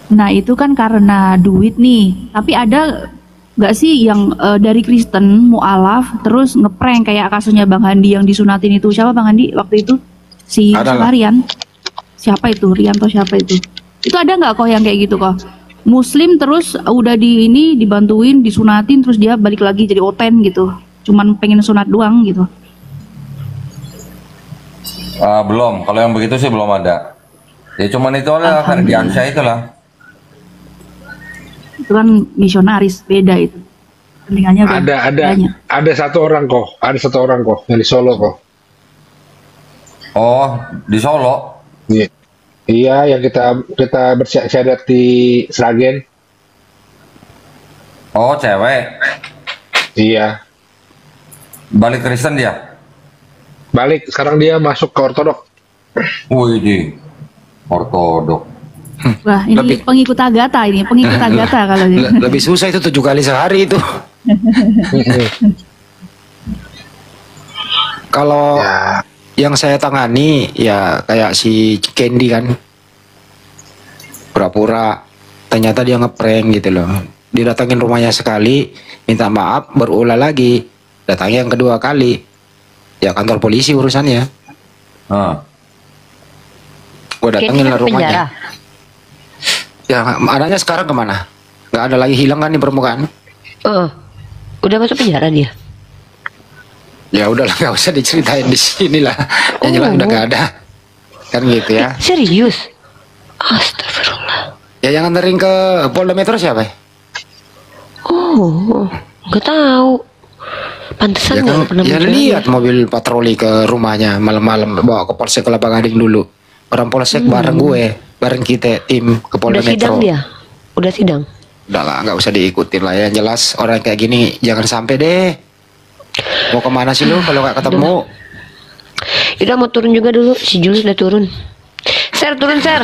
S6: Nah itu kan karena duit nih. Tapi ada nggak sih yang dari Kristen mualaf terus ngeprank kayak kasusnya Bang Handi yang disunatin itu? Siapa Bang Handi waktu itu? Si
S5: Ada lah.
S6: Rian. Siapa itu? Rianto siapa itu? Itu ada nggak kok yang kayak gitu kok? Muslim terus udah dibantuin disunatin terus dia balik lagi jadi oten gitu. Cuman pengen sunat doang gitu.
S1: Belum. Kalau yang begitu sih belum ada. Ya cuman itu lah Ferdiansyah itulah.
S6: Itu kan misionaris, beda itu. Kepentingannya banyak.
S2: Ada satu orang kok yang di Solo kok.
S1: Oh, di Solo.
S2: Iya, yang kita bersyahadat di Sragen.
S1: Oh, cewek.
S2: Iya,
S1: Balik Kristen dia.
S2: balik sekarang dia masuk ke ortodok.
S1: Wih, di ortodok.
S6: Wah, ini
S5: Lebih-
S6: pengikut Agatha ini, pengikut Agatha kalau dia.
S5: Lebih susah itu 7 kali sehari itu. Kalau
S2: Ya,
S5: yang saya tangani ya kayak si Candy kan, pura-pura ternyata dia ngeprank gitu loh. Didatangin rumahnya sekali, minta maaf, berulah lagi, datangnya yang kedua kali, ya kantor polisi urusannya.
S1: Nah,
S5: Gue datangin lah
S3: Kayaknya
S5: rumahnya.
S3: penjara.
S5: Ya anaknya sekarang kemana? Nggak ada lagi, hilang kan di permukaan?
S3: Udah masuk penjara dia.
S5: Ya udahlah, nggak usah diceritain di sini lah. Yang jelas udah nggak ada, kan gitu ya.
S3: Serius? Astagfirullah.
S5: Ya yang nganterin ke Polda Metro siapa?
S3: Oh, nggak tahu. Pantesan
S5: Ya
S3: nggak
S5: kan,
S3: pernah
S5: ya
S3: muncul
S5: lihat
S3: lagi.
S5: mobil patroli ke rumahnya malam-malam, bawa ke Polsek Kelapa Gading dulu. Orang Polsek bareng gue, bareng kita tim ke Polda
S3: Udah sidang
S5: Metro.
S3: dia? Udah sidang?
S5: Udah lah, nggak usah diikutin lah ya. Yang jelas orang kayak gini jangan sampai deh. Mau kemana sih lu kalau nggak ketemu?
S3: Udah mau turun juga dulu. Si Julius udah turun. Ser, turun Ser.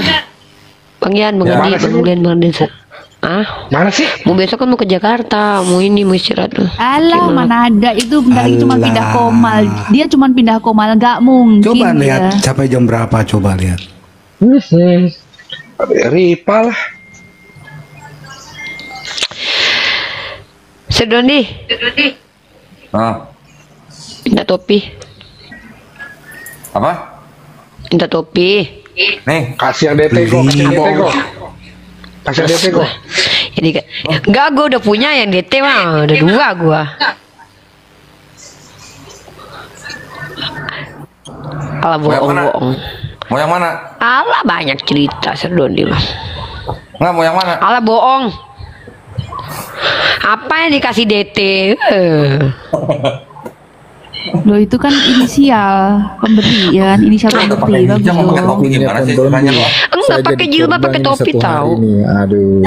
S3: Bang Yan, Bang
S1: Ya.
S3: Andi, Bang Densa.
S2: Mana sih?
S3: Mau besok kan mau ke Jakarta, mau istirahat tuh.
S6: Alah, mana ada itu bentar lagi cuma pindah komal. Dia cuma pindah komal, nggak mungkin.
S8: Coba
S6: dia.
S8: lihat sampai jam berapa, coba lihat.
S2: Ripa lah.
S3: Sedoni. Minta topi.
S1: Apa?
S3: Minta topi.
S1: Nih,
S2: Kasih yang DT kok, kasih yang DT kok. Kasih yang DT kok.
S3: Jadi enggak, gue udah punya yang DT mah, udah 2 gua. Alah
S1: mau yang mana?
S3: bohong.
S1: Mau yang mana?
S3: Alah banyak cerita Sedoni mah.
S1: Nggak, mau yang mana?
S3: Alah bohong. Apa yang dikasih DT?
S6: Loh itu kan inisial pemberi ya kan, inisial pemberi bagus
S1: Jangan pakai topi
S6: loh.
S1: gimana sih ceritanya lo?
S3: Enggak pakai jilbab, pakai topi tahu.
S12: Aduh.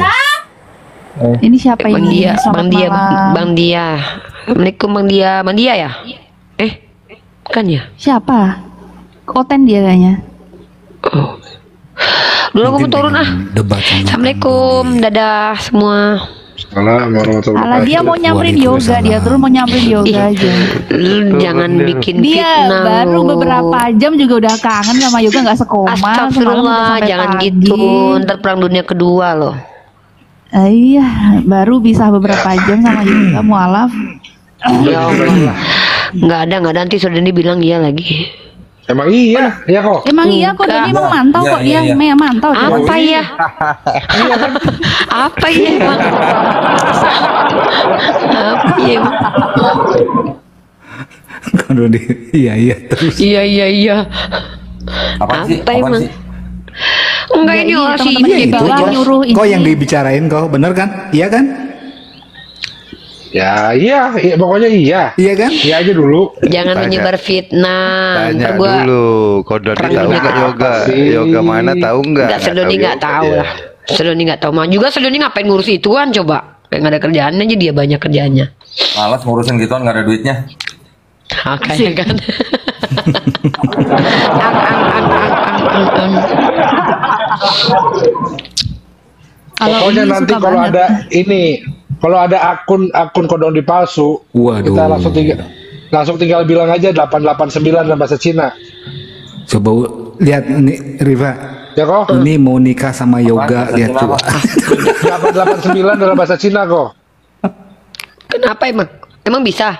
S6: Ini siapa
S3: Bang
S6: ini?
S3: Dia,
S6: Selamat
S3: Bang Dia,
S6: malam.
S3: Bang Dia. Assalamualaikum Bang Dia ya? Bukan ya?
S6: Siapa? Koten dia kayaknya.
S3: Dulu aku mau turun
S8: Debat sama
S3: Assalamualaikum, dadah semua.
S2: Salam warahmatullahi
S6: Alah dia mau nyamperin yoga, dia turun mau nyamperin yoga aja.
S3: Lu jangan bikin
S6: Dia
S3: fitnah
S6: baru
S3: lu.
S6: beberapa jam juga udah kangen sama yoga, nggak sekoma. Semalam udah
S3: Astagfirullah,
S6: sampai
S3: jangan
S6: pagi.
S3: gitu. Ntar perang dunia kedua loh.
S6: Iya, baru bisa beberapa jam sama yoga, mualaf.
S3: Ya Allah. Nggak ada nanti Sodeni bilang iya lagi.
S2: Emang iya kok.
S6: Emang iya kok, dia emang mantau kok dia, mantau. dia.
S3: Apa ya? Apa ya emang? Apa ya emang?
S8: Kalau di iya terus.
S3: Iya.
S1: Apa sih?
S3: Apa emang?
S1: sih?
S3: Enggak ini orang sih
S6: teman-teman di bawah nyuruh ini.
S8: Kok yang dibicarain kok, bener kan? Iya kan?
S2: Ya iya, pokoknya iya.
S8: Iya kan?
S2: Iya aja dulu.
S3: Jangan
S11: Tanya.
S3: menyebar fitnah.
S11: Tanya
S3: Ntar gua
S11: dulu, Kodoni
S3: perang
S11: tahu
S3: dunia
S11: nggak yoga?
S2: sih?
S11: Yoga mana tahu nggak?
S3: Enggak, Sedoni nggak tahu
S11: ya.
S3: lah. Sedoni nggak tahu mah. Juga Sedoni ngapain ngurus ituan coba? Kayak nggak ada kerjaan aja dia banyak kerjaannya.
S1: Malas ngurusin gituan, nggak ada duitnya.
S3: Kayak kan. Ang.
S2: Pokoknya
S6: ini
S2: nanti
S6: suka
S2: kalau
S6: banget.
S2: ada ini, kalau ada akun Kodoni palsu,
S8: Waduh.
S2: kita langsung tinggal bilang aja 889 dalam bahasa Cina.
S8: Coba lihat nih Riva.
S2: Ya kok?
S8: Ini mau nikah sama yoga,
S1: Apaan,
S8: lihat
S1: bahasa
S8: coba.
S2: 889 dalam bahasa Cina kok.
S3: Kenapa emang? Emang bisa?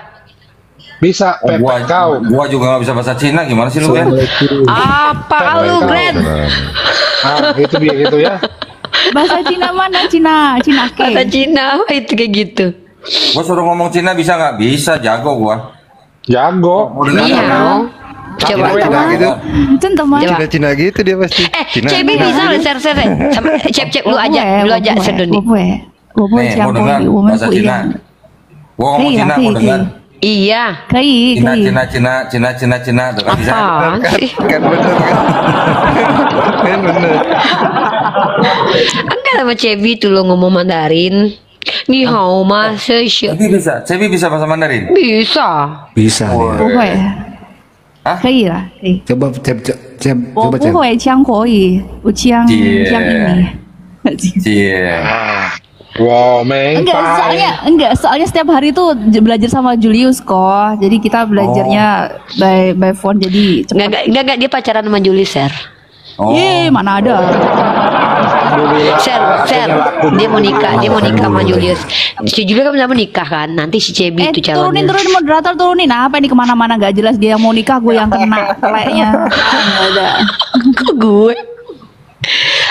S2: Bisa,
S1: Oh,
S2: pepek kau.
S1: gua juga nggak bisa bahasa Cina, gimana sih lu ya?
S3: Apa lu, Gren?
S2: Ah, itu dia gitu ya.
S6: Bahasa Cina mana? Cina ke.
S3: Bahasa Cina itu kayak gitu.
S1: Gua suruh ngomong Cina bisa nggak? Bisa, jago gua.
S2: Jago.
S1: Mau dengar
S3: Iya.
S1: nggak?
S3: Coba.
S11: Cina gitu.
S6: Centeman.
S3: Coba.
S11: Cina gitu dia pasti. Cina.
S3: Cebi bisa loh, share. Sama Cep lu aja Sedoni.
S1: Nih, mau dengar bahasa Cina. Gua ngomong Cina, mau dengar.
S3: Iya.
S6: Cina.
S1: Cina, tuh kan bisa.
S3: Apaan sih?
S11: Kan bener kan? Kan bener.
S3: Enggak sama Cebi tuh lo ngomong Mandarin. Ni hao ma se shi.
S1: Cebi bisa bahasa Mandarin.
S3: Bisa.
S8: Bisa. dia.
S6: 不会，
S1: Hah?
S6: 可以了，可以。
S8: Coba cep
S6: 我
S8: coba
S6: 不
S8: cep.
S6: 会枪可以，我枪
S1: Cie.
S6: 枪ini.
S1: Cie.
S2: Wow, meng.
S6: Enggak, soalnya setiap hari tuh belajar sama Julius kok. Jadi kita belajarnya by phone jadi cepat.
S3: Enggak dia pacaran sama Julius, Ser.
S1: Oh.
S6: Ye, mana ada.
S3: Ser, dia mau nikah sama Julius. Si Julius kan mau nikah kan, nanti si Cebi itu calonnya.
S6: turunin moderator turunin apa ini kemana-mana nggak jelas dia yang mau nikah gue yang kena kayaknya. Nggak ada.
S3: Kok gue?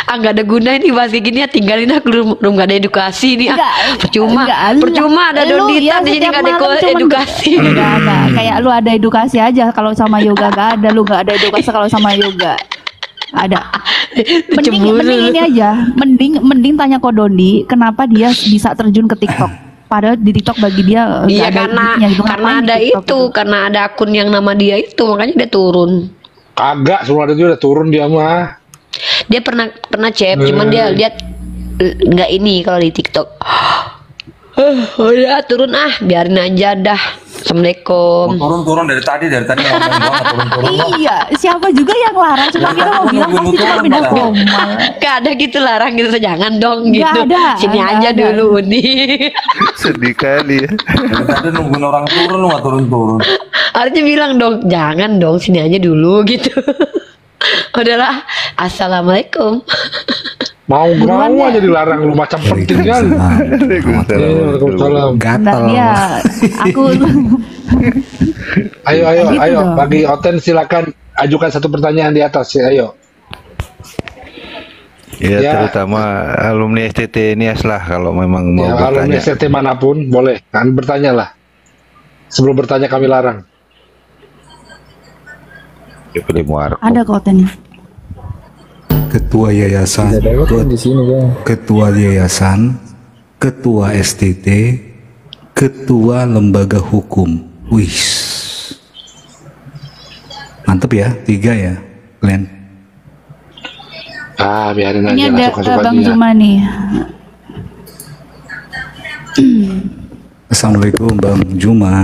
S3: Nggak ada guna ini bahas kayak gini ya, tinggalin aku belum nggak ada edukasi nih. Percuma ada Donita di sini nggak ada edukasi.
S6: Enggak, kayak lu ada edukasi aja kalau sama yoga nggak ada, lu nggak ada edukasi kalau sama yoga. Ada. Mending ini aja, mending tanya Kodoni kenapa dia bisa terjun ke TikTok. Padahal di TikTok bagi dia
S3: iya karena ada itu, karena ada akun yang nama dia itu makanya dia turun.
S2: Kagak, semua ada udah turun dia mah.
S3: Dia pernah cep, cuman dia lihat nggak ini kalau di TikTok. Udah turun biarin aja dah. Assalamualaikum.
S1: Turun dari tadi ngomong banget turun.
S6: Iya, siapa juga yang larang? Cuma kita mau bilang pasti kita pindah komal.
S3: Gak ada gitu larang gitu, jangan dong
S6: Nggak
S3: gitu.
S6: ada,
S3: Sini
S6: nggak
S3: aja
S6: ada.
S3: dulu Uni.
S11: Sedih kali ya.
S1: Dari tadi nungguin orang turun lu nggak turun.
S3: Harusnya bilang dong, jangan dong, sini aja dulu gitu. Udahlah, assalamualaikum.
S2: Mau
S6: Buruan
S2: aja
S6: deh.
S2: dilarang lu macam penting kan. Waalaikumsalam.
S6: Bentar
S8: Gatel.
S6: ya, aku
S2: Ayo,
S6: Gitu dong.
S2: bagi Oten silakan ajukan satu pertanyaan di atas ya, ayo.
S11: Ya,
S2: Ya.
S11: terutama alumni STT Nias lah kalau memang mau
S2: Ya, kalau
S11: bertanya.
S2: STT manapun boleh, kan bertanyalah. Sebelum bertanya kami larang.
S11: Ya, pilih Muarko.
S6: ada kok Ten.
S8: Ketua yayasan, ketua yayasan, ketua STT, ketua lembaga hukum. Wih, mantep ya, 3 ya, Glenn.
S2: Biarin
S6: Ini
S2: aja
S6: ada
S2: lah suka-suka
S6: Bang
S2: dia.
S6: Juma nih.
S8: Assalamualaikum Bang Juma.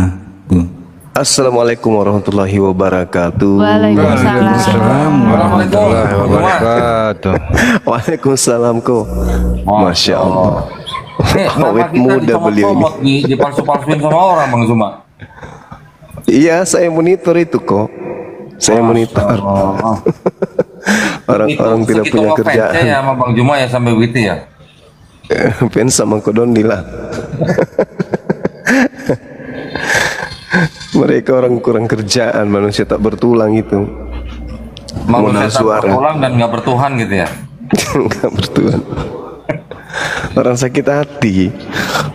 S12: Assalamualaikum warahmatullahi wabarakatuh.
S6: Waalaikumsalam.
S11: Warahmatullahi wabarakatuh.
S12: Waalaikumsalam kok. Masya Allah.
S1: Nih, nama
S12: Awet
S1: kita
S12: muda beliau ini.
S1: dipalsu-palsuin sama orang Bang Zuma.
S12: Iya, saya monitor itu kok. Saya monitor. Orang-orang tidak
S1: Segitu
S12: punya
S1: ngefans ya
S12: kerjaan.
S1: sama Bang Zuma ya sampai begitu ya.
S12: Fans sama Kodondi lah. Mereka orang kurang kerjaan, manusia tak bertulang itu.
S1: Manusia
S12: Modal
S1: tak
S12: suara.
S1: bertulang dan nggak bertuhan gitu ya.
S12: Nggak bertuhan. Orang sakit hati,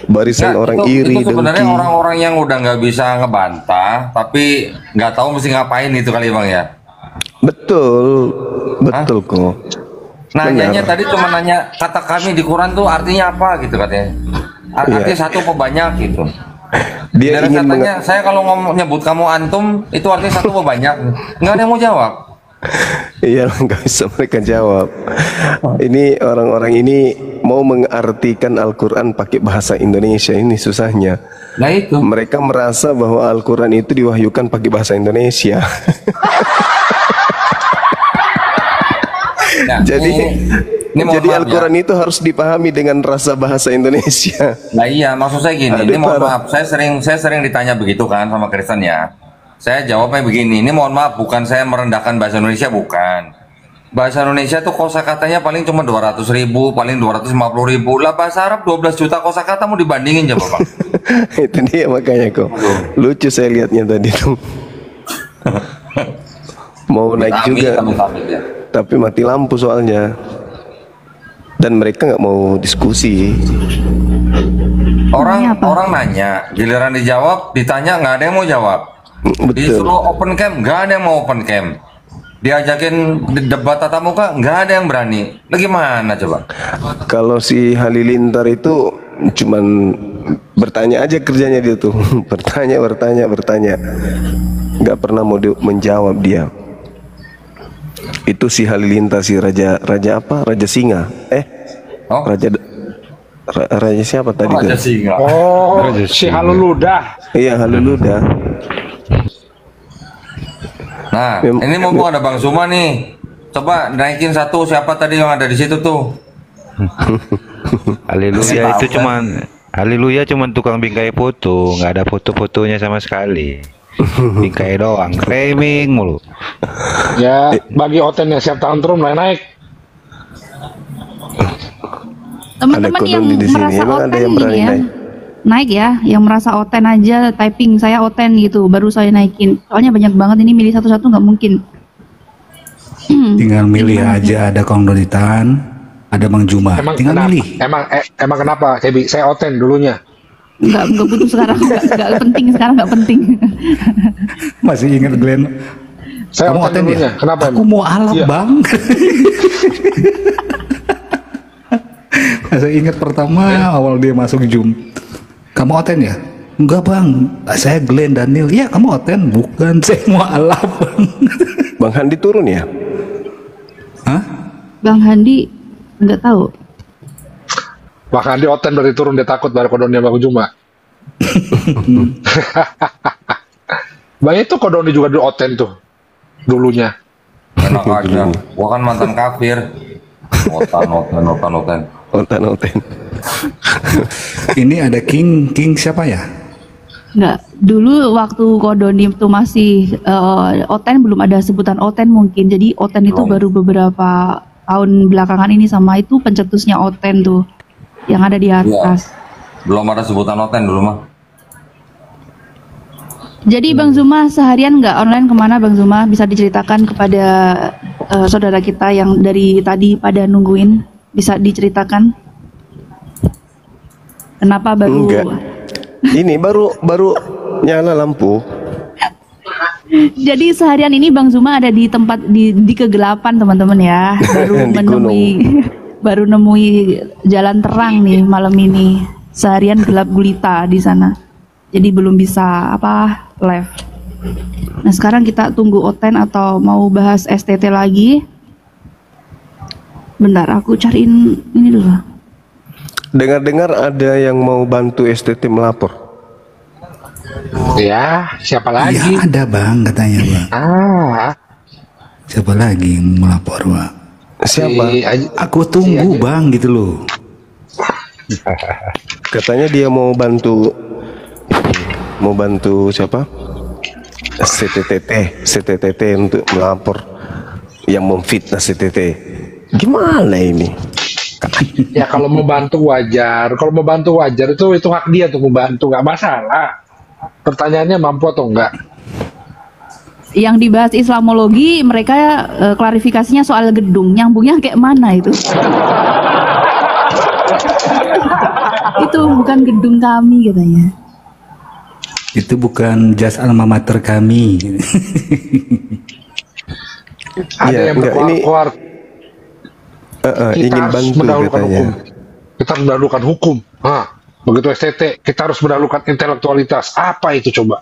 S12: barisan
S1: Nggak,
S12: orang
S1: itu
S12: iri,
S1: sebenarnya
S12: dengki.
S1: orang-orang yang udah nggak bisa ngebantah, tapi nggak tahu mesti ngapain itu kali Bang ya.
S12: Betul kok.
S1: Nanyanya
S12: Benar.
S1: tadi cuma nanya kata kami di Quran tuh artinya apa gitu katanya. Artinya
S12: Iya.
S1: satu apa banyak gitu.
S12: Dia
S1: Dari
S12: ingin
S1: katanya saya kalau nyebut kamu antum itu artinya satu apa banyak. Nggak ada yang mau jawab.
S12: Iya, nggak bisa mereka jawab. Ini orang-orang ini mau mengartikan Al-Quran pakai bahasa Indonesia, ini susahnya.
S1: Nah itu.
S12: Mereka merasa bahwa Al-Quran itu diwahyukan pakai bahasa Indonesia.
S1: Nah,
S12: Jadi
S1: mohon
S12: jadi
S1: maaf
S12: Al-Quran itu harus dipahami dengan rasa bahasa Indonesia.
S1: Nah iya, maksud saya gini,
S12: Aduh,
S1: ini mohon
S12: parah.
S1: maaf, saya sering ditanya begitu kan sama Kristen ya. Saya jawabnya begini, ini mohon maaf, bukan saya merendahkan bahasa Indonesia, bukan. Bahasa Indonesia tuh kosakatanya paling cuma 200.000, paling 250.000. Lah bahasa Arab 12 juta kosakata mau dibandingin coba Bang.
S12: Itu dia makanya kok. Lucu saya lihatnya tadi tuh. Mau naik juga,
S1: Ya.
S12: tapi mati lampu soalnya. Dan mereka nggak mau diskusi.
S1: Orang nanya, giliran dijawab, ditanya nggak ada yang mau jawab. Disuruh open cam, nggak ada yang mau open cam. Diajakin debat tatap muka, nggak ada yang berani. Lah gimana coba?
S12: Kalau si Halilintar itu cuman bertanya aja kerjanya dia tuh. bertanya. Nggak pernah mau menjawab dia. Itu si Halilintar, si raja apa? Raja Singa. Raja siapa tadi tuh?
S1: Raja Singa.
S2: Oh,
S12: Raja
S2: si
S12: Singa.
S2: Haluludah.
S12: Iya, Haluludah.
S1: Nah, ini mumpung ada Bang Zuma nih. Coba naikin satu siapa tadi yang ada di situ tuh.
S11: Haleluya itu Haleluya cuman tukang bingkai foto, nggak ada foto-fotonya sama sekali. Bingkai doang, framing mulu.
S2: Ya, bagi Oten yang siap tantrum naik.
S6: Teman-teman yang
S12: Kodondi di sini.
S6: merasa
S12: Emang ada
S6: oten
S12: yang
S6: ini
S12: berani
S6: ya.
S12: naik?
S6: Naik ya, yang merasa oten aja typing saya oten gitu, baru saya naikin. Soalnya banyak banget ini, milih satu-satu nggak mungkin.
S8: Tinggal milih aja, ada Kong Doditan, ada Bang Juma.
S2: Emang
S8: Tinggal
S2: kenapa?
S8: milih.
S2: Emang kenapa? Saya Oten dulunya.
S6: Nggak butuh sekarang, nggak penting sekarang, nggak penting.
S8: Masih ingat Glenn?
S2: Saya
S8: Kamu
S2: Oten
S8: oten
S2: dulunya.
S8: ya?
S2: Kenapa
S8: Aku
S2: emang?
S8: mau alap
S2: Iya.
S8: bang. Saya ingat pertama awal dia masuk Zoom. Kamu oten ya? Enggak bang, saya Glenn Daniel. Ya kamu oten? Bukan, saya mau alap bang.
S12: Bang Handi turun ya?
S6: Bang Handi nggak tahu.
S2: Bahkan dia Oten berarti turun, dia takut dari Kodondi sama Juma. Bang itu Kodoni juga di Oten tuh dulunya.
S1: Enak aja. Gua kan mantan kafir. Otan.
S8: Ini ada King siapa ya?
S6: Enggak, dulu waktu Kodoni itu masih Oten, belum ada sebutan Oten mungkin. Jadi Oten itu baru beberapa tahun belakangan ini, sama itu pencetusnya Oten tuh yang ada di atas.
S1: Belum ada sebutan Oten dulu mah.
S6: Jadi Bang Zuma seharian nggak online kemana Bang Zuma? Bisa diceritakan kepada saudara kita yang dari tadi pada nungguin, bisa diceritakan kenapa baru?
S12: Enggak. Ini baru nyala lampu.
S6: Jadi seharian ini Bang Zuma ada di tempat di kegelapan teman-teman ya, baru nemui jalan terang nih malam ini. Seharian gelap gulita di sana. Jadi belum bisa live. Nah sekarang kita tunggu Oten atau mau bahas STT lagi. Bentar aku cariin ini dulu.
S12: Dengar-dengar ada yang mau bantu STT melapor.
S2: Ya, siapa lagi?
S8: Ya ada Bang katanya Bang. Siapa lagi yang melapor Bang?
S12: Siapa?
S8: Aku tunggu Bang gitu loh.
S12: Katanya dia mau bantu siapa? CTTT untuk melapor yang memfitnah CTT. Gimana ini?
S2: Ya kalau mau bantu wajar, itu hak dia untuk membantu, nggak masalah. Pertanyaannya mampu atau enggak?
S6: Yang dibahas Islamologi, mereka klarifikasinya soal gedung, nyambungnya kayak mana itu? Itu bukan gedung kami katanya.
S8: Itu bukan jas alma mater kami.
S2: Ada yang berkuar-kuar.
S12: Ingin bantu katanya.
S2: Kita harus mendahulukan hukum. Begitu STT, kita harus mendahulukan intelektualitas. Apa itu coba?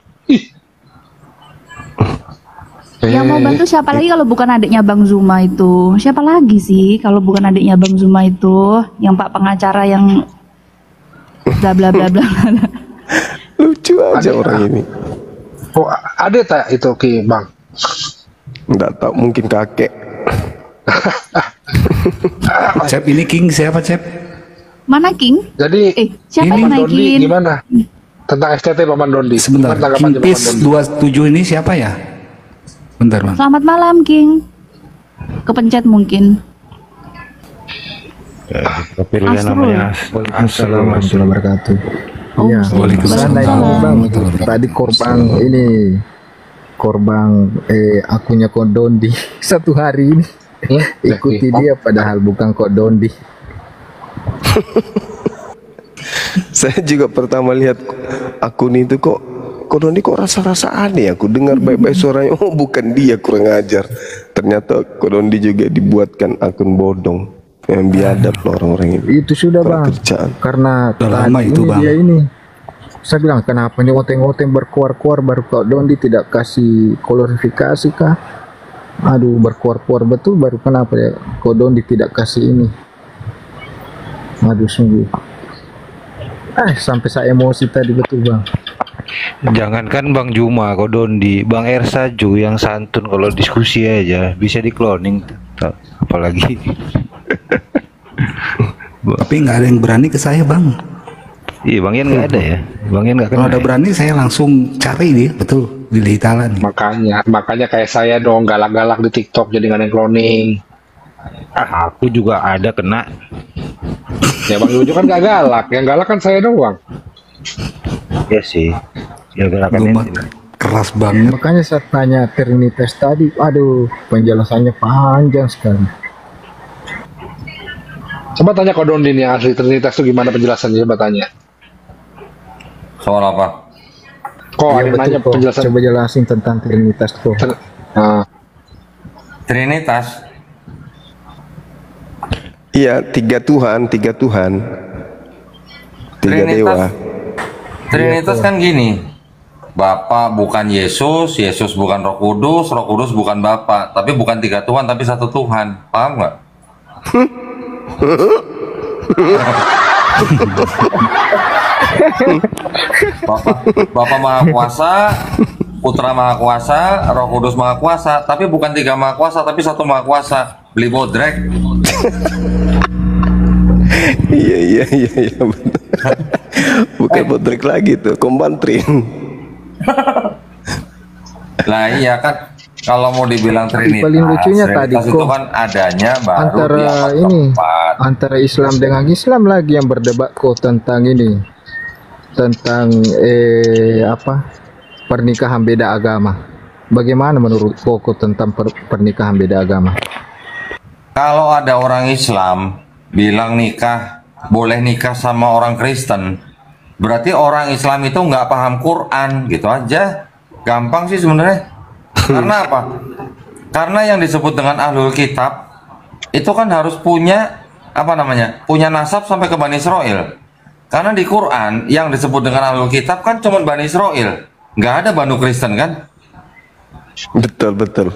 S6: Yang mau bantu siapa lagi kalau bukan adiknya Bang Zuma itu? Siapa lagi sih kalau bukan adiknya Bang Zuma itu? Yang Pak pengacara yang bla bla bla bla.
S12: Lucu aja orang ini.
S2: Oh, ada tak itu Bang?
S12: Enggak tahu, mungkin kakek.
S8: Cep ini King siapa Cep?
S6: Mana King?
S2: Jadi
S6: siapa yang naikin?
S2: Gimana? Tentang STT Paman Dondi.
S8: Sebentar, King Peace 27 ini siapa ya? Bentar Bang.
S6: Selamat malam King. Kepencet mungkin.
S11: Pilihan namanya.
S13: Assalamualaikum warahmatullahi wabarakatuh. Iya,
S8: Waalaikumsalam.
S13: Tadi korban akunnya Kok Dondi 1 hari ini ikuti dia padahal bukan Kok Dondi.
S12: Saya juga pertama lihat akun itu kok Dondi kok rasa-rasa aneh. Aku dengar baik-baik suaranya, oh bukan dia, kurang ajar. Ternyata Kok Dondi juga dibuatkan akun bodong. Yang biadab loh orang-orang ini.
S13: Itu sudah Bang, karena
S8: lama itu Bang.
S13: Dia ini saya bilang kenapa nyoteng-nyoteng berkuar-kuar baru Kok Dondi tidak kasih klarifikasi kah? Aduh berkuar-kuar betul, baru kenapa ya Kok Dondi tidak kasih ini? Aduh sungguh sampai saya emosi tadi betul Bang.
S11: Jangankan Bang Juma, Kok Dondi, Bang Ersaju yang santun kalau diskusi aja bisa di-cloning, apalagi.
S8: Tapi nggak ada yang berani ke saya Bang.
S11: Iya Bang Ian nggak ada ya. Bang Ian nggak
S8: Kalau ada berani saya langsung cari dia, betul di Lihitalan.
S2: Makanya kayak saya dong galak-galak di TikTok jadi nggak ada yang cloning.
S11: Aku juga ada kena.
S2: Ya Bang Yojo kan nggak galak, yang galak kan saya doang.
S11: Ya sih. Ya galakannya
S8: keras banget.
S13: Makanya saya tanya Trinitas tadi, aduh penjelasannya panjang sekali.
S2: Coba tanya Kok Dondi nih asli Trinitas itu gimana penjelasannya, coba tanya.
S1: Soal apa?
S2: Kok
S13: Iya,
S2: ada yang nanya
S13: betul,
S2: penjelasan.
S13: coba jelasin tentang Trinitas kok.
S1: Trinitas.
S12: Iya, tiga Tuhan, tiga dewa.
S1: Trinitas kan gini, Bapa bukan Yesus, Yesus bukan Roh Kudus bukan Bapa, tapi bukan 3 Tuhan, tapi 1 Tuhan. Paham nggak? Bapak Maha Kuasa, Putra Maha Kuasa, Roh Kudus Maha Kuasa, tapi bukan 3 Maha Kuasa, tapi 1 Maha Kuasa. Beli bodrek.
S12: Iya benar. Bukan bodrek lagi tuh, kombantrin.
S1: Lah iya kan, kalau mau dibilang Trinitas,
S13: paling lucunya tadi
S1: Trinitas itu
S13: kok
S1: kan adanya baru
S13: antara
S1: di abad
S13: ini
S1: keempat.
S13: antara Islam dengan Islam lagi yang berdebat kok tentang ini, tentang apa, pernikahan beda agama. Bagaimana menurut Koko tentang pernikahan beda agama?
S1: Kalau ada orang Islam bilang boleh nikah sama orang Kristen, berarti orang Islam itu nggak paham Quran, gitu aja. Gampang sih sebenarnya. Karena apa? Karena yang disebut dengan ahlul kitab itu kan harus punya punya nasab sampai ke Bani Israel. Karena di Quran yang disebut dengan ahlul kitab kan cuma Bani Israel, nggak ada Banu Kristen kan?
S12: Betul.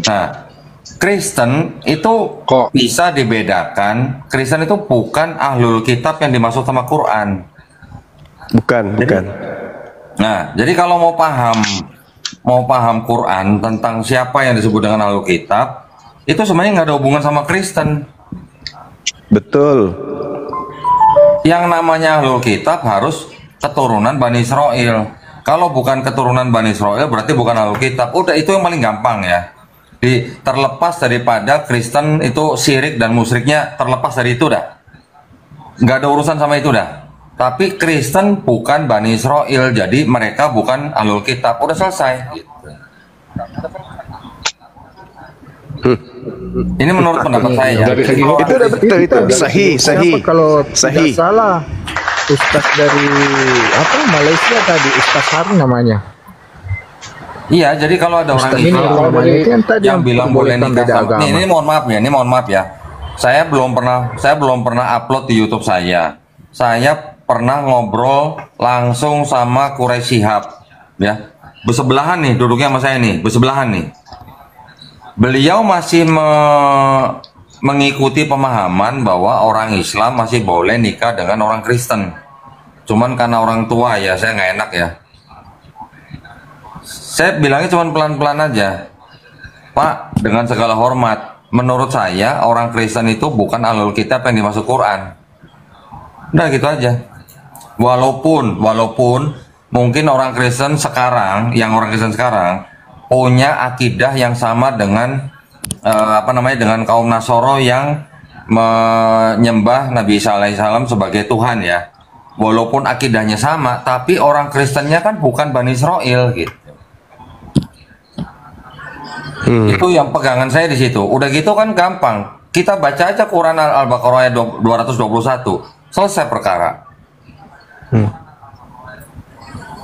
S1: Nah, Kristen itu kok bisa dibedakan. Kristen itu bukan ahlul kitab yang dimaksud sama Quran.
S12: Bukan.
S1: Nah, jadi kalau mau paham Quran tentang siapa yang disebut dengan ahlul kitab, itu sebenarnya nggak ada hubungan sama Kristen.
S12: Betul.
S1: Yang namanya ahlul kitab harus keturunan Bani Israel. Kalau bukan keturunan Bani Israel berarti bukan ahlul kitab. Udah, itu yang paling gampang ya. Terlepas daripada Kristen itu syirik dan musyriknya, terlepas dari itu dah. Nggak ada urusan sama itu dah. Tapi Kristen bukan Bani Israel, jadi mereka bukan ahlul kitab. Udah selesai. Ini menurut pendapat saya ya.
S12: Itu udah betul itu. Sahih.
S13: Kalau
S12: Sahih.
S13: tidak salah, Ustaz dari Malaysia tadi, Ustaz Har namanya.
S1: Iya, jadi kalau ada orang Islam yang bilang boleh nikah sama, ini mohon maaf ya. Saya belum pernah upload di YouTube saya. Saya pernah ngobrol langsung sama Quraisy Shihab, ya. Bersebelahan nih, duduknya sama saya nih, bersebelahan nih. Beliau masih mengikuti pemahaman bahwa orang Islam masih boleh nikah dengan orang Kristen. Cuman karena orang tua ya, saya nggak enak ya. Saya bilangnya cuma pelan-pelan aja, Pak, dengan segala hormat, menurut saya orang Kristen itu bukan ahlul kitab yang dimaksud Quran. Udah gitu aja. Walaupun mungkin orang Kristen sekarang punya akidah yang sama dengan dengan kaum Nasoro yang menyembah Nabi Isa alaihissalam sebagai Tuhan ya. Walaupun akidahnya sama, tapi orang Kristennya kan bukan Bani Israel gitu. Itu yang pegangan saya di situ. Udah gitu kan gampang. Kita baca aja Quran Al-Baqarah ayat 221. Selesai perkara.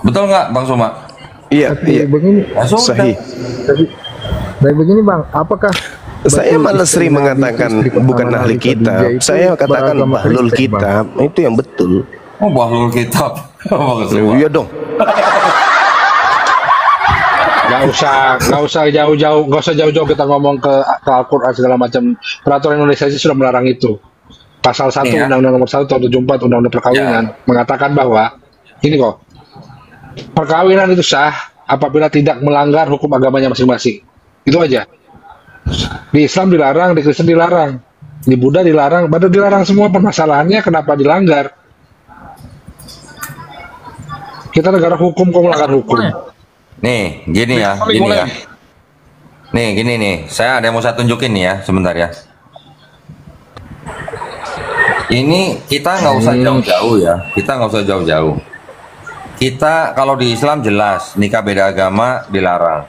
S1: Betul nggak, Bang Suma?
S12: Iya.
S13: Begini.
S12: Sahih.
S13: Tapi begini, Bang, apakah
S12: saya malah sering mengatakan bukan ahli kitab. Saya katakan bahlul kitab. Itu yang betul.
S1: Oh, bahlul kitab.
S12: Iya dong.
S2: Nggak usah jauh-jauh kita ngomong ke Al-Quran segala macam. Peraturan Indonesia sudah melarang itu. Pasal 1 Undang-Undang Nomor 1 Tahun 74 Undang-Undang Perkawinan mengatakan bahwa ini kok, perkawinan itu sah apabila tidak melanggar hukum agamanya masing-masing. Itu aja. Di Islam dilarang, di Kristen dilarang, di Buddha dilarang, pada dilarang semua. Permasalahannya kenapa dilanggar? Kita negara hukum, kok melanggar hukum?
S1: Nih, gini ya. Nih, gini nih. Saya ada yang mau saya tunjukin nih ya, sebentar ya. Ini kita nggak usah jauh-jauh ya. Kita kalau di Islam jelas nikah beda agama dilarang.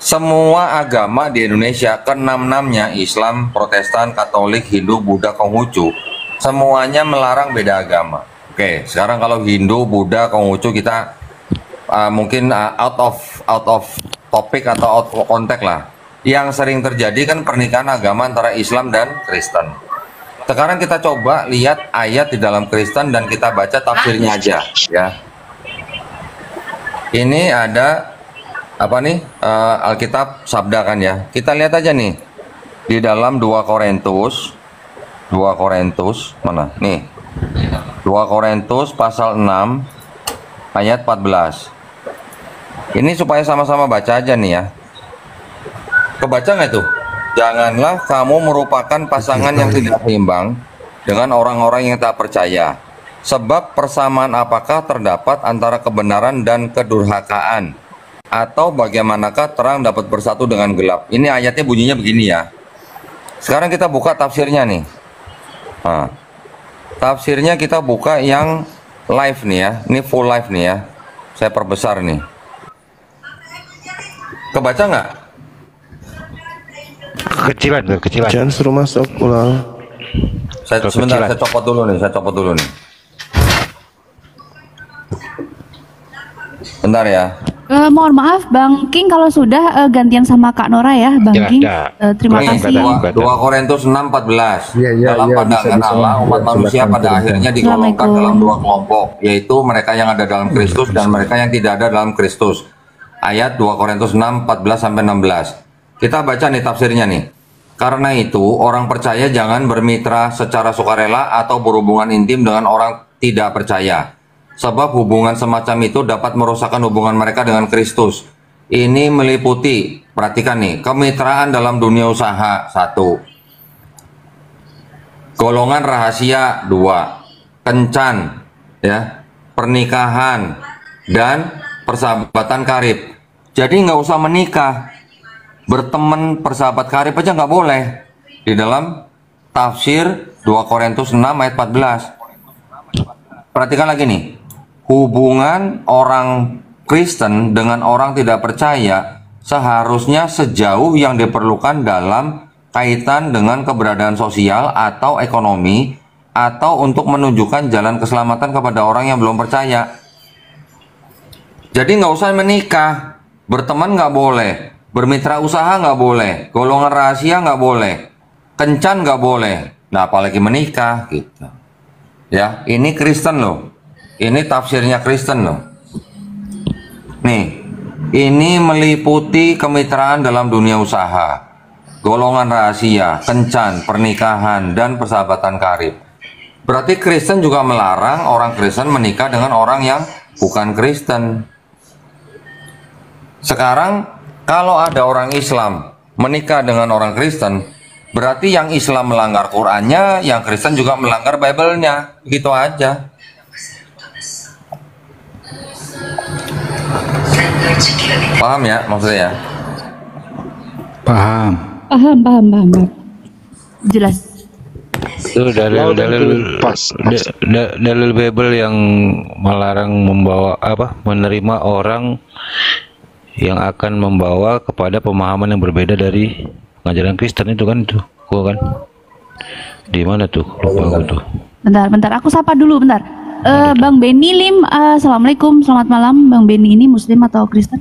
S1: Semua agama di Indonesia, keenam-enamnya, Islam, Protestan, Katolik, Hindu, Buddha, Konghucu, semuanya melarang beda agama. Oke, sekarang kalau Hindu, Buddha, Konghucu kita mungkin out of topik atau out of context lah. Yang sering terjadi kan pernikahan agama antara Islam dan Kristen. Sekarang kita coba lihat ayat di dalam Kristen dan kita baca tafsirnya aja ya. Ini ada apa nih, Alkitab Sabda kan ya. Kita lihat aja nih di dalam 2 Korintus mana nih. 2 Korintus pasal 6 ayat 14. Ini supaya sama-sama baca aja nih ya. Kebaca nggak tuh? Janganlah kamu merupakan pasangan yang tidak seimbang dengan orang-orang yang tak percaya. Sebab persamaan apakah terdapat antara kebenaran dan kedurhakaan? Atau bagaimanakah terang dapat bersatu dengan gelap? Ini ayatnya bunyinya begini ya. Sekarang kita buka tafsirnya nih. Nah, tafsirnya kita buka yang live nih ya. Ini full live nih ya. Saya perbesar nih. Kebaca nggak?
S11: Kecilan.
S12: Jangan suruh masuk ulang.
S1: Sebentar, saya copot dulu nih. Bentar ya.
S6: Mohon maaf Bang King, kalau sudah gantian sama Kak Nora ya Bang King. Terima kasih.
S1: 2 Korintus 6:14. Dalam pandangan Allah, umat manusia pada akhirnya digolongkan dalam 2 kelompok, yaitu mereka yang ada dalam Kristus dan mereka yang tidak ada dalam Kristus. Ayat 2 Korintus 6:14-16. Kita baca nih tafsirnya nih. Karena itu, orang percaya jangan bermitra secara sukarela atau berhubungan intim dengan orang tidak percaya. Sebab hubungan semacam itu dapat merusakkan hubungan mereka dengan Kristus. Ini meliputi, perhatikan nih, kemitraan dalam dunia usaha 1, golongan rahasia 2, kencan, ya, pernikahan, dan persahabatan karib. Jadi nggak usah menikah, berteman persahabat karib aja nggak boleh. Di dalam tafsir 2 Korintus 6 ayat 14. Perhatikan lagi nih. Hubungan orang Kristen dengan orang tidak percaya seharusnya sejauh yang diperlukan dalam kaitan dengan keberadaan sosial atau ekonomi atau untuk menunjukkan jalan keselamatan kepada orang yang belum percaya. Jadi nggak usah menikah, berteman nggak boleh, bermitra usaha nggak boleh, golongan rahasia nggak boleh, kencan nggak boleh. Nah apalagi menikah gitu. Ya, ini Kristen loh. Ini tafsirnya Kristen loh. Nih, ini meliputi kemitraan dalam dunia usaha, golongan rahasia, kencan, pernikahan, dan persahabatan karib. Berarti Kristen juga melarang orang Kristen menikah dengan orang yang bukan Kristen. Sekarang, kalau ada orang Islam menikah dengan orang Kristen, berarti yang Islam melanggar Qurannya, yang Kristen juga melanggar Bible-nya. Gitu aja. Paham ya maksudnya ya?
S6: Paham. Jelas.
S11: Itu dalil Bible yang melarang menerima orang yang akan membawa kepada pemahaman yang berbeda dari pengajaran Kristen itu kan di mana tuh? Lupa aku tuh.
S6: Bentar, aku sapa dulu bentar. Bang Benny Lim, assalamualaikum, selamat malam. Bang Benny ini Muslim atau Kristen?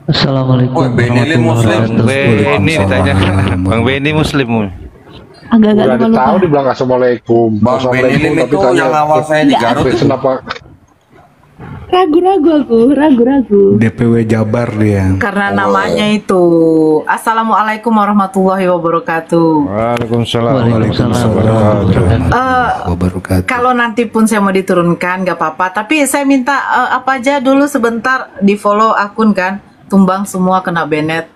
S11: Assalamualaikum. Benny Lim Muslim. Benny ditanya. Bang Benny Muslim.
S6: Agak-agak
S2: lupa. Tahu dibilang assalamualaikum.
S1: Bang Benny Lim itu yang awal saya di Garut.
S6: Ragu-ragu.
S8: DPW Jabar dia.
S14: Karena namanya itu. Assalamualaikum warahmatullahi wabarakatuh.
S11: Waalaikumsalam.
S14: Kalau nanti pun saya mau diturunkan gak apa-apa. Tapi saya minta apa aja dulu sebentar di follow akun kan. Tumbang semua kena Bennett.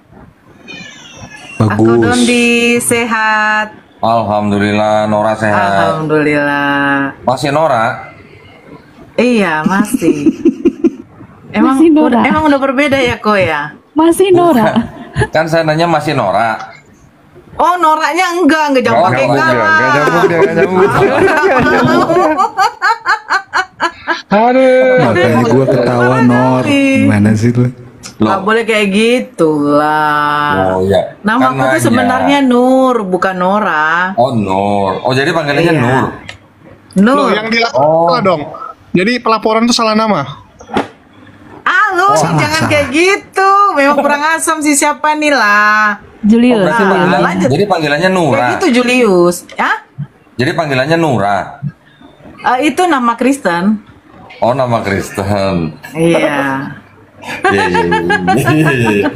S8: Bagus.
S14: Aku Dondi sehat.
S1: Alhamdulillah, Nora sehat.
S14: Alhamdulillah.
S1: Masih Nora?
S14: Iya masih. Emang udah berbeda ya kok ya?
S6: Masih Nora.
S1: Kan saya nanya masih Nora.
S14: Oh Noranya enggak jauh pakai
S8: Makanya gue ketawa Nor. Gimana sih lu?
S14: Gak boleh kayak gitu lah.
S1: Oh iya.
S14: Nama aku tuh sebenarnya Nur, bukan Nora.
S1: Oh Nur. Oh jadi panggilannya Nur.
S14: Nur.
S9: Yang dilakukan dong. Jadi pelaporan itu salah nama.
S14: Lu jangan kayak gitu. Memang kurang asam sih siapa nih lah.
S6: Julius.
S1: Jadi panggilannya Nura.
S14: Kayak gitu Julius. Ya?
S1: Jadi panggilannya Nura.
S14: Itu nama Kristen.
S1: Oh nama Kristen.
S14: Iya.
S1: Iya.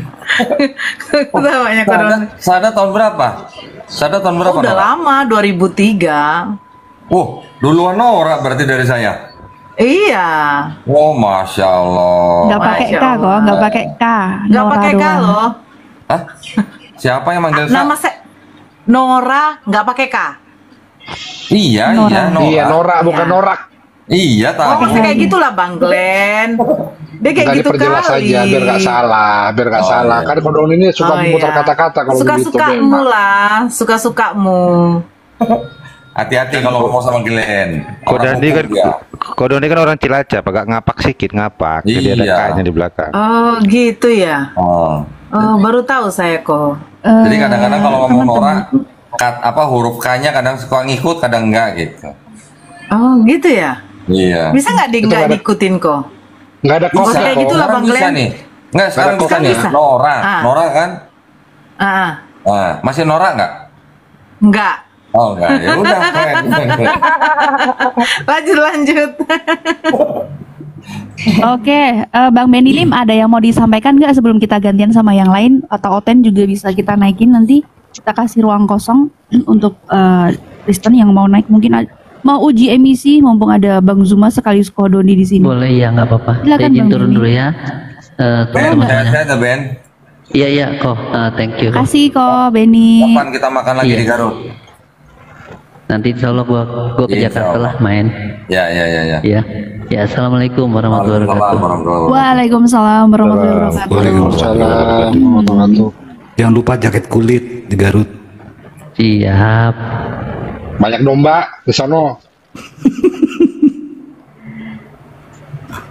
S1: Sada tahun berapa?
S14: Udah lama, 2003.
S1: Duluan Nora berarti dari saya.
S14: Iya.
S1: Oh, masya Allah.
S6: Nggak pakai K
S14: Masya
S6: kok, nggak pakai K.
S14: Nggak
S6: Nora
S14: pakai K
S6: doang.
S14: loh.
S1: Hah? Siapa yang manggil Kak?
S14: Nama saya Nora, nggak pakai K.
S1: Iya,
S6: Nora.
S1: iya, Nora.
S2: Iya, Nora bukan
S14: Iya.
S2: Norak.
S1: Iya,
S14: Oh,
S1: tahu.
S14: pasti kayak gitulah Bang Glenn. Dia kayak
S2: Tadi
S14: gitu
S2: perjelas
S14: kali.
S2: aja biar nggak salah, biar nggak
S1: Oh,
S2: salah.
S1: iya.
S2: Kan Kodon ini suka
S14: Oh,
S2: memutar
S14: iya.
S2: kata-kata kalau begitu.
S14: Suka-sukamu
S2: memang.
S14: lah, suka-sukamu.
S1: Hati-hati kalau ngomong sama Glenn.
S11: Kodoni kan, Kodoni kan orang Cilacap, agak ngapak sedikit, ngapak. Jadi ada
S1: Iya.
S11: K-nya di belakang.
S14: Oh, gitu ya.
S1: Oh.
S14: Oh, baru tahu saya kok.
S1: Jadi kadang-kadang kalau ngomong Nora, huruf K-nya kadang suka ngikut, kadang enggak gitu.
S14: Oh, gitu ya.
S1: Iya.
S14: Bisa nggak
S2: Itu
S14: nggak
S2: nggak ada-
S14: diikutin kok?
S2: Nggak ada
S14: Bisa
S2: kos
S14: kayak gitu lah Bang
S1: Bisa
S14: Glenn.
S1: nih. Enggak, sekarang bisa
S14: Sekarang
S1: nih.
S14: bisa.
S1: Nora.
S14: Ah.
S1: Nora kan?
S14: Ah,
S1: Nah, masih Nora enggak?
S14: enggak.
S1: Oh, enggak. Ya udah, keren.
S14: Lanjut.
S6: Oke, Bang Benny Lim ada yang mau disampaikan nggak sebelum kita gantian sama yang lain? Atau Oten juga bisa kita naikin nanti. Kita kasih ruang kosong untuk Kristen yang mau naik, mungkin mau uji emisi mumpung ada Bang Zuma sekaligus Kodoni di sini.
S15: Boleh ya, nggak apa-apa.
S6: Silakan,
S15: Saya izin
S6: Bang
S15: turun
S6: Benny.
S15: dulu ya.
S1: Ben,
S15: Teman-temannya.
S1: sehat-sehat ya, Ben.
S15: Iya iya kok. Thank you.
S6: Kasih kok Benny.
S1: Kapan kita makan lagi
S15: Iya.
S1: di Garut?
S15: Nanti insya Allah gua ke
S1: Insya
S15: Jakarta
S1: Allah.
S15: lah main.
S1: Ya.
S15: Ya. Ya. Assalamualaikum warahmatullahi wabarakatuh.
S6: Waalaikumsalam warahmatullahi wabarakatuh.
S2: Waalaikumsalam warahmatullahi.
S8: Jangan lupa jaket kulit di Garut.
S15: Siap.
S2: Banyak domba di sana.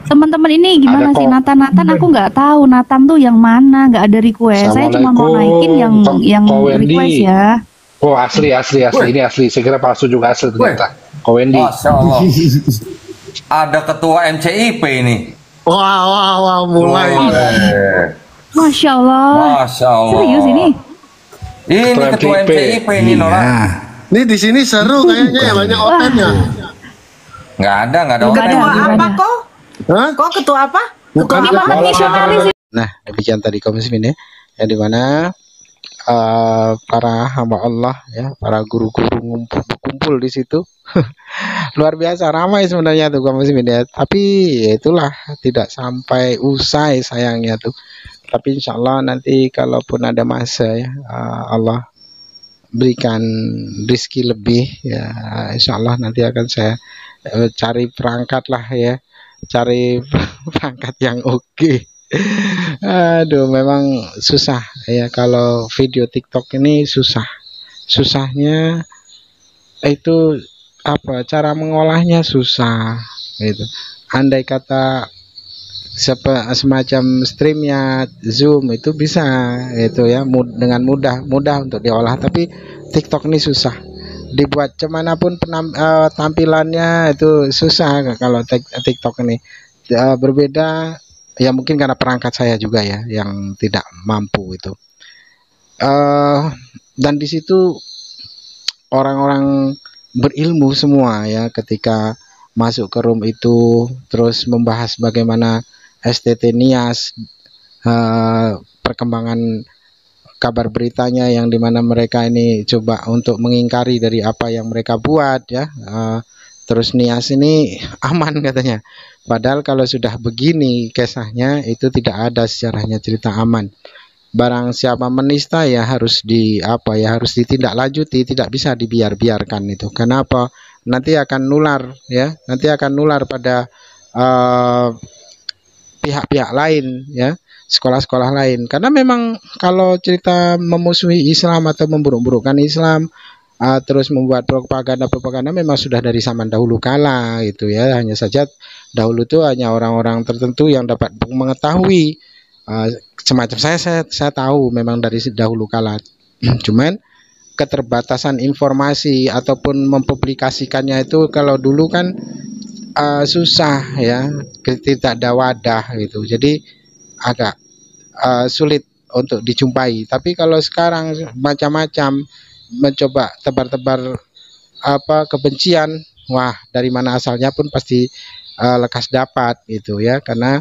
S6: Teman-teman ini gimana
S2: Ada
S6: sih
S2: kok.
S6: Nathan aku nggak tahu Nathan tuh yang mana, nggak ada request. Saya cuma mau naikin yang
S2: Ko Wendy.
S6: request ya.
S2: Oh asli. Ini asli. Saya kira palsu juga asli ternyata. Ko Wendy.
S1: Masya Allah. Ada ketua MCIP ini.
S16: Wah, mulai.
S6: Masya Allah.
S1: Masya Allah.
S6: Serius ini?
S1: Ini ketua MCIP ini, Nora.
S16: Ini di sini seru kayaknya ya, banyak otennya.
S1: Nggak ada
S14: Ketua
S1: open.
S14: apa kok? Kok ketua apa? Ketua apa?
S4: misionaris. Nah, demikian tadi Komisi ini yang dimana para hamba Allah ya, para guru-guru kumpul di situ. Luar biasa ramai sebenarnya tuh Komisi ya. Tapi ya itulah tidak sampai usai sayangnya tuh. Tapi insya Allah nanti kalaupun ada masa ya, Allah berikan rezeki lebih ya, insya Allah nanti akan saya cari perangkat lah ya, cari perangkat yang oke. Aduh, memang susah ya kalau video TikTok ini susahnya itu apa, cara mengolahnya susah gitu. Andai kata semacam streamnya Zoom itu bisa itu ya, dengan mudah untuk diolah, tapi TikTok ini susah dibuat kemanapun tampilannya itu susah kalau TikTok ini berbeda ya, mungkin karena perangkat saya juga ya yang tidak mampu itu dan di situ orang-orang berilmu semua ya ketika masuk ke room itu terus membahas bagaimana STT Nias, perkembangan kabar beritanya yang dimana mereka ini coba untuk mengingkari dari apa yang mereka buat ya, terus Nias ini aman katanya, padahal kalau sudah begini kisahnya itu tidak ada sejarahnya cerita aman. Barang siapa menista ya harus harus ditindaklanjuti, tidak bisa dibiarkan itu. Kenapa? Nanti akan nular ya, nanti akan nular pada pihak-pihak lain ya, sekolah-sekolah lain, karena memang kalau cerita memusuhi Islam atau memburuk-burukkan Islam terus membuat propaganda memang sudah dari zaman dahulu kala itu ya, hanya saja dahulu itu hanya orang-orang tertentu yang dapat mengetahui, semacam saya tahu memang dari dahulu kala. Cuman keterbatasan informasi ataupun mempublikasikannya itu kalau dulu kan susah ya, tidak ada wadah gitu, jadi agak sulit untuk dijumpai. Tapi kalau sekarang macam-macam mencoba tebar-tebar kebencian, wah dari mana asalnya pun pasti lekas dapat gitu ya, karena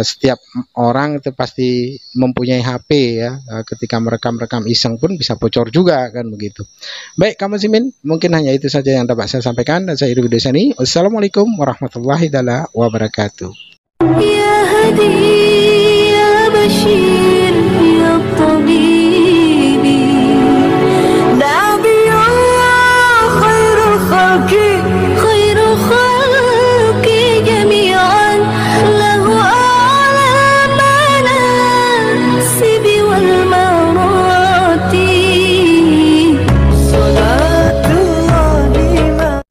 S4: Setiap orang itu pasti mempunyai HP ya. Ketika merekam-rekam iseng pun bisa bocor juga kan begitu. Baik, Kak Muslimin, mungkin hanya itu saja yang dapat saya sampaikan dan saya Iri Desani. Wassalamualaikum warahmatullahi wabarakatuh.
S17: Ya Hadi ya Bashir ya Tabibi Nabiyullah khairul khalqi jami'an lahu a'lamana sibi wal marati Salatullah